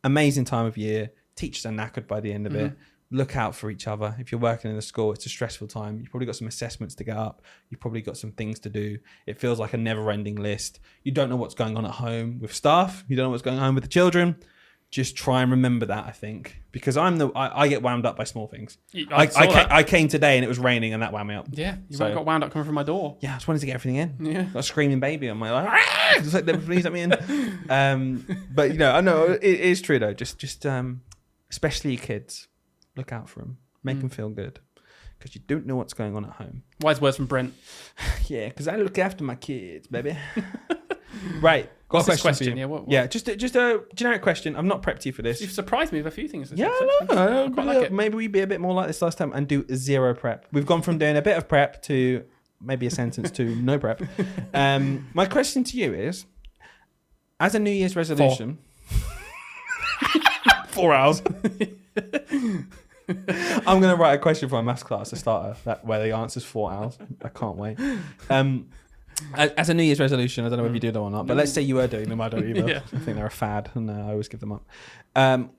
amazing time of year. Teachers are knackered by the end of it. Look out for each other. If you're working in the school, it's a stressful time. You've probably got some assessments to get up. You've probably got some things to do. It feels like a never-ending list. You don't know what's going on at home with staff. You don't know what's going on with the children. Just try and remember that, I think. Because I get wound up by small things. I came today and it was raining and that wound me up. Yeah, you got wound up coming from my door. Yeah, I just wanted to get everything in. Yeah. Got a screaming baby on my life. Just like, please let me in. But, I know it is true, though. Just especially kids. Look out for them. Make them feel good. Because you don't know what's going on at home. Wise words from Brent. Yeah, because I look after my kids, baby. Right. Got a question for you. Yeah, just a generic question. I've not prepped you for this. You've surprised me with a few things. Yeah, I quite like it. Maybe we'd be a bit more like this last time and do zero prep. We've gone from doing a bit of prep to maybe a sentence to no prep. My question to you is, as a New Year's resolution... 4 hours. I'm going to write a question for my maths class, a starter, where the answer's 4 hours. I can't wait. As a New Year's resolution, I don't know if you do them or not, but let's say you were doing them. I don't either. Yeah. I think they're a fad, and I always give them up.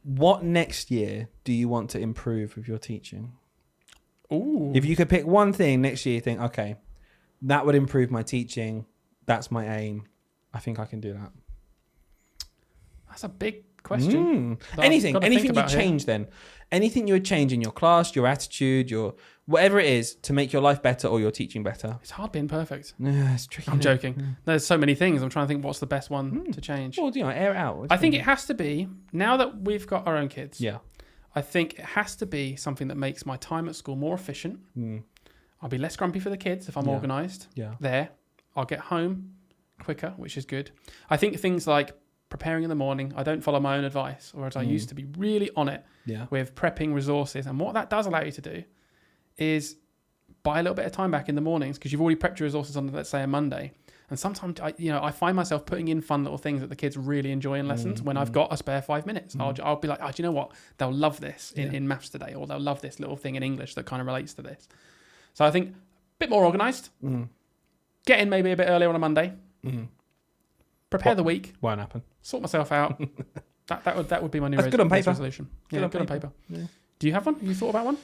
What next year do you want to improve with your teaching? Ooh. If you could pick one thing next year, you think, okay, that would improve my teaching. That's my aim. I think I can do that. That's a big question. Anything you change then. Anything you would change in your class, your attitude, your whatever it is to make your life better or your teaching better. It's hard being perfect. Yeah, it's tricky. I'm joking. Yeah. There's so many things. I'm trying to think what's the best one to change. Well, air it out. I think it has to be, now that we've got our own kids, yeah. I think it has to be something that makes my time at school more efficient. I'll be less grumpy for the kids if I'm organised. Yeah. There. I'll get home quicker, which is good. I think things like preparing in the morning, I don't follow my own advice, whereas I used to be really on it with prepping resources. And what that does allow you to do is buy a little bit of time back in the mornings because you've already prepped your resources on, let's say, a Monday. And sometimes I find myself putting in fun little things that the kids really enjoy in lessons when I've got a spare 5 minutes. I'll be like, do you know what? They'll love this in maths today, or they'll love this little thing in English that kind of relates to this. So I think a bit more organised. Get in maybe a bit earlier on a Monday. Prepare the week. Won't happen. Sort myself out. that would be my New Year's resolution. Yeah, good on paper. Yeah. Do you have one? Have you thought about one?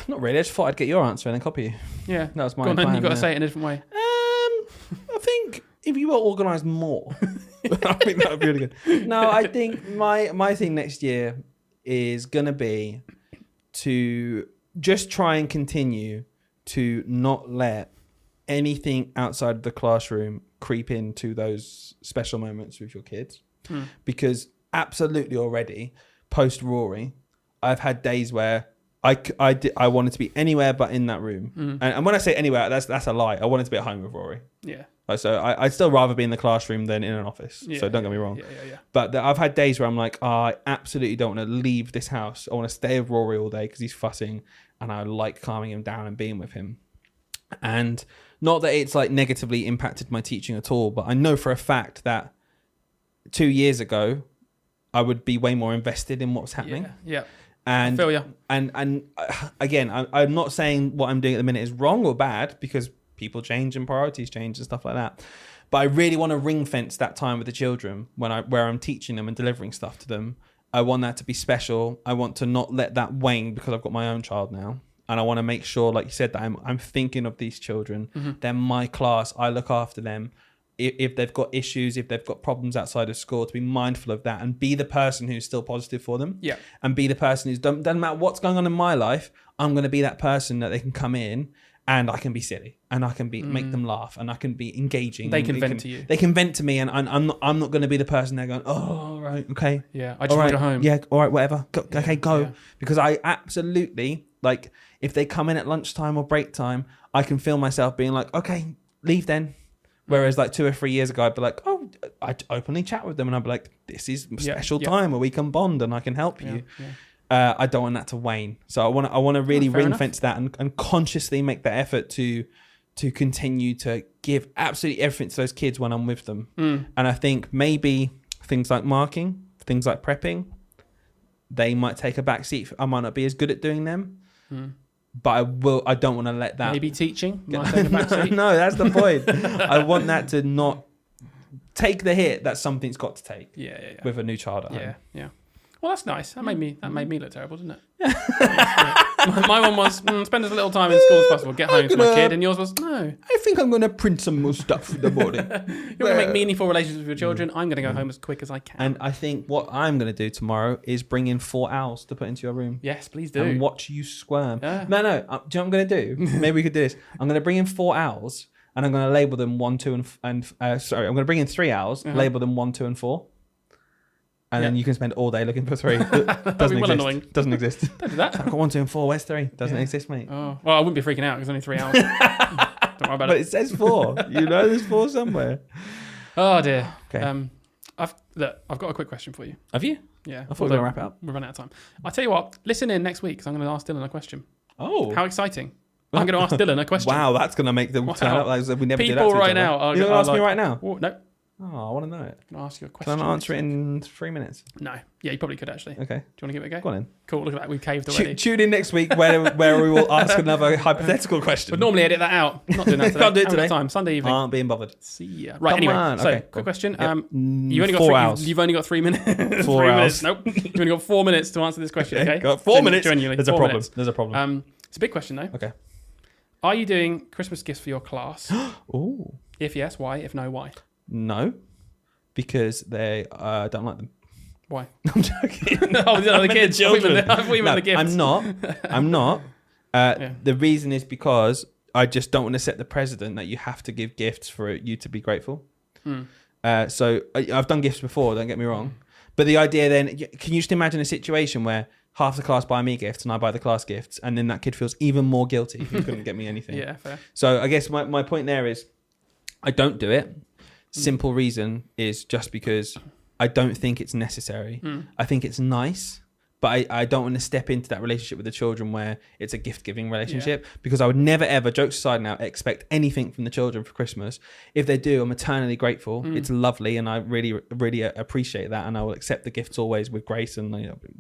Not really. I just thought I'd get your answer and then copy you. Yeah. That was my plan. plan. You've got to say it in a different way. I think if you were organised more, I think that would be really good. No, I think my thing next year is going to be to just try and continue to not let anything outside of the classroom creep into those special moments with your kids. Because absolutely already, post Rory, I've had days where I wanted to be anywhere but in that room. And when I say anywhere, that's a lie. I wanted to be at home with Rory. Yeah. So I'd still rather be in the classroom than in an office. So don't get me wrong. Yeah. But I've had days where I'm like, I absolutely don't want to leave this house. I want to stay with Rory all day because he's fussing and I like calming him down and being with him. And not that it's like negatively impacted my teaching at all, but I know for a fact that 2 years ago, I would be way more invested in what's happening. Yeah. And I feel you. And again, I'm not saying what I'm doing at the minute is wrong or bad because people change and priorities change and stuff like that. But I really want to ring fence that time with the children where I'm teaching them and delivering stuff to them. I want that to be special. I want to not let that wane because I've got my own child now. And I want to make sure, like you said, that I'm thinking of these children. They're my class. I look after them. If they've got issues, if they've got problems outside of school, to be mindful of that and be the person who's still positive for them. Yeah. And be the person who's doesn't matter what's going on in my life, I'm going to be that person that they can come in and I can be silly and I can make them laugh and I can be engaging. They can vent to you. They can vent to me and I'm not going to be the person there going, oh, right, okay. Yeah, I just want to go home. Yeah, all right, whatever. Okay, go. Yeah. Because I absolutely, like, if they come in at lunchtime or break time, I can feel myself being like, okay, leave then. Whereas like 2 or 3 years ago, I'd be like, oh, I'd openly chat with them and I'd be like, this is a special time where we can bond and I can help you. Yeah. I don't want that to wane. So I want to really ring fence that and consciously make that effort to continue to give absolutely everything to those kids when I'm with them. And I think maybe things like marking, things like prepping, they might take a back seat. I might not be as good at doing them. But I don't want to let that... Maybe teaching? Might take a backseat. No, that's the point. I want that to not take the hit that something's got to take with a new child at home. Yeah. Well, that's nice. That made me look terrible, didn't it? My one was spend as little time in school as possible, get home to my kid, and yours was no. I think I'm going to print some more stuff in the morning. You want to make meaningful relationships with your children? I'm going to go home as quick as I can. And I think what I'm going to do tomorrow is bring in 4 owls to put into your room. Yes, please do. And watch you squirm. Yeah. No. Do you know what I'm going to do? Maybe we could do this. I'm going to bring in 4 owls, and I'm going to label them 1, 2, and sorry, I'm going to bring in 3 owls, label them 1, 2, and 4. And then you can spend all day looking for 3. Doesn't exist. Annoying. Doesn't exist. Don't do that. I've got 1, 2, and 4. Where's 3? Doesn't exist, mate. Oh. Well, I wouldn't be freaking out because only 3 hours. Don't worry about it. But it says 4. You know there's 4 somewhere. Oh, dear. Okay. I've got a quick question for you. Have you? Yeah. I thought we were going to wrap it up. We're running out of time. I'll tell you what. Listen in next week because I'm going to ask Dylan a question. Oh. How exciting. I'm going to ask Dylan a question. Wow, that's going to make them turn up like we never People did that to right each now. other. You're going to ask me right now? No. Oh, I want to know it. I'm going to ask you a question. Can I answer it in 3 minutes? No. Yeah, you probably could actually. Okay. Do you want to give it a go? Go on in. Cool. Look at that. We've caved already. Tune in next week where we will ask another hypothetical question. We'd normally edit that out. Not doing that today. Can't do it today. Time. Sunday evening. Aren't being bothered. See ya. Right, anyway. Okay, quick question. Yep. You've only got 4 hours. You've only got 3 minutes. 4 hours. Nope. You've only got 4 minutes to answer this question, okay? Got 4 minutes. Genuinely. There's a problem. There's a problem. It's a big question, though. Okay. Are you doing Christmas gifts for your class? Ooh. If yes, why? If no, why? No. Because they don't like them. Why? I'm joking. The kids. Children. I thought you meant the gifts. I'm not. The reason is because I just don't want to set the precedent that you have to give gifts for you to be grateful. So I've done gifts before, don't get me wrong. But the idea then, can you just imagine a situation where half the class buy me gifts and I buy the class gifts and then that kid feels even more guilty if he couldn't get me anything? Yeah, fair. So I guess my point there is I don't do it. Simple reason is just because I don't think it's necessary. I think it's nice, but I don't want to step into that relationship with the children where it's a gift-giving relationship because I would never, ever, jokes aside now, expect anything from the children for Christmas. If they do, I'm eternally grateful. It's lovely and I really, really appreciate that and I will accept the gifts always with grace and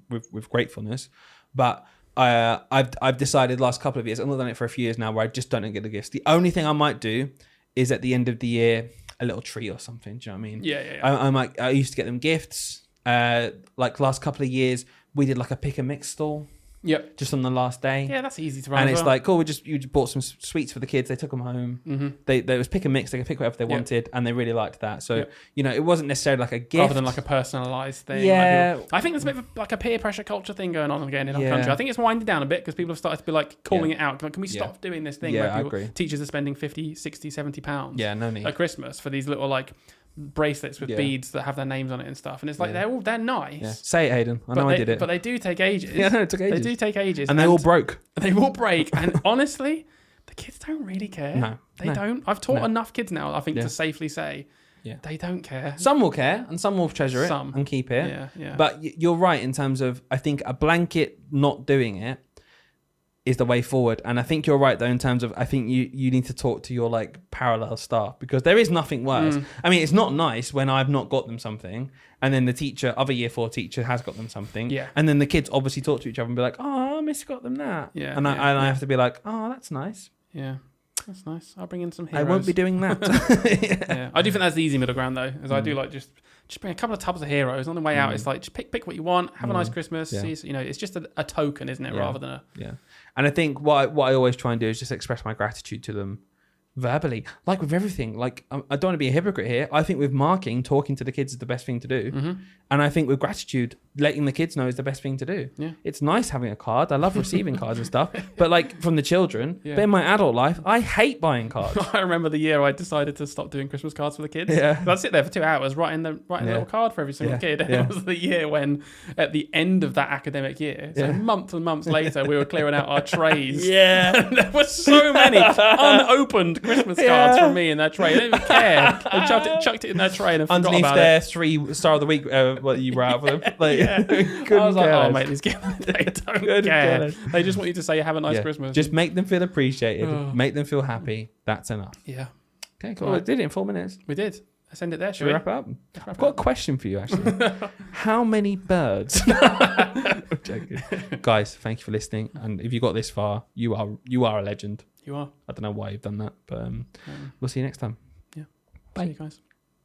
with gratefulness. But I've decided the last couple of years, I've not done it for a few years now, where I just don't get the gifts. The only thing I might do is at the end of the year, a little treat or something. Do you know what I mean? Yeah. I used to get them gifts. Like last couple of years, we did like a pick and mix stall. Yep. Just on the last day. Yeah, that's easy to run. And it's like, cool, you just bought some sweets for the kids. They took them home. Mm-hmm. They was pick and mix. They could pick whatever they wanted, and they really liked that. So it wasn't necessarily like a gift, rather than like a personalised thing. Yeah, like I think there's a bit of like a peer pressure culture thing going on again in our country. I think it's winding down a bit because people have started to be like calling it out. Like, can we stop doing this thing where people, teachers are spending 50, 60, 70 pounds no need. At Christmas for these little like bracelets with beads that have their names on it and stuff, and it's like they're nice. Yeah. Say it, Hayden. I know I did it, but they do take ages. Yeah, no, it took ages. They do take ages, and they all broke. They all break, and honestly, the kids don't really care. No, they don't. I've taught enough kids now, I think, to safely say they don't care. Some will care, and some will treasure it and keep it. Yeah. But you're right in terms of, I think a blanket not doing it is the way forward. And I think you're right though in terms of, I think you need to talk to your like parallel staff, because there is nothing worse. I mean, it's not nice when I've not got them something and then the other year 4 teacher has got them something, and then the kids obviously talk to each other and be like, oh, Miss got them that, and I have to be like, oh, that's nice. That's nice. I'll bring in some heroes. I won't be doing that. I do think that's the easy middle ground though, as I do like just bring a couple of tubs of heroes on the way out. It's like just pick what you want, have a nice Christmas. See, it's just a token, isn't it, rather than a And I think what I always try and do is just express my gratitude to them verbally, like with everything. Like, I don't want to be a hypocrite here. I think with marking, talking to the kids is the best thing to do. And I think with gratitude, letting the kids know is the best thing to do. It's nice having a card. I love receiving cards and stuff, but like from the children. But in my adult life, I hate buying cards. I remember the year I decided to stop doing Christmas cards for the kids. I'd sit there for 2 hours writing a little card for every single kid. And it was the year when, at the end of that academic year, so months and months later, we were clearing out our trays. And there were so many unopened Christmas cards from me in that tray. They didn't even care. They chucked it in their tray and forgot underneath about their it. 3 star of the week, what you were out for them. Like, I was like, oh mate, these kids, they don't care. They just want you to say have a nice Christmas. Just make them feel appreciated. Make them feel happy. That's enough. Okay, cool. We did it in 4 minutes. We did. Let's end it there. Should we wrap up? I've got a question for you, actually. How many birds? I'm joking. Guys, thank you for listening. And if you got this far, you are a legend. You are. I don't know why you've done that, but we'll see you next time. Bye, see you guys.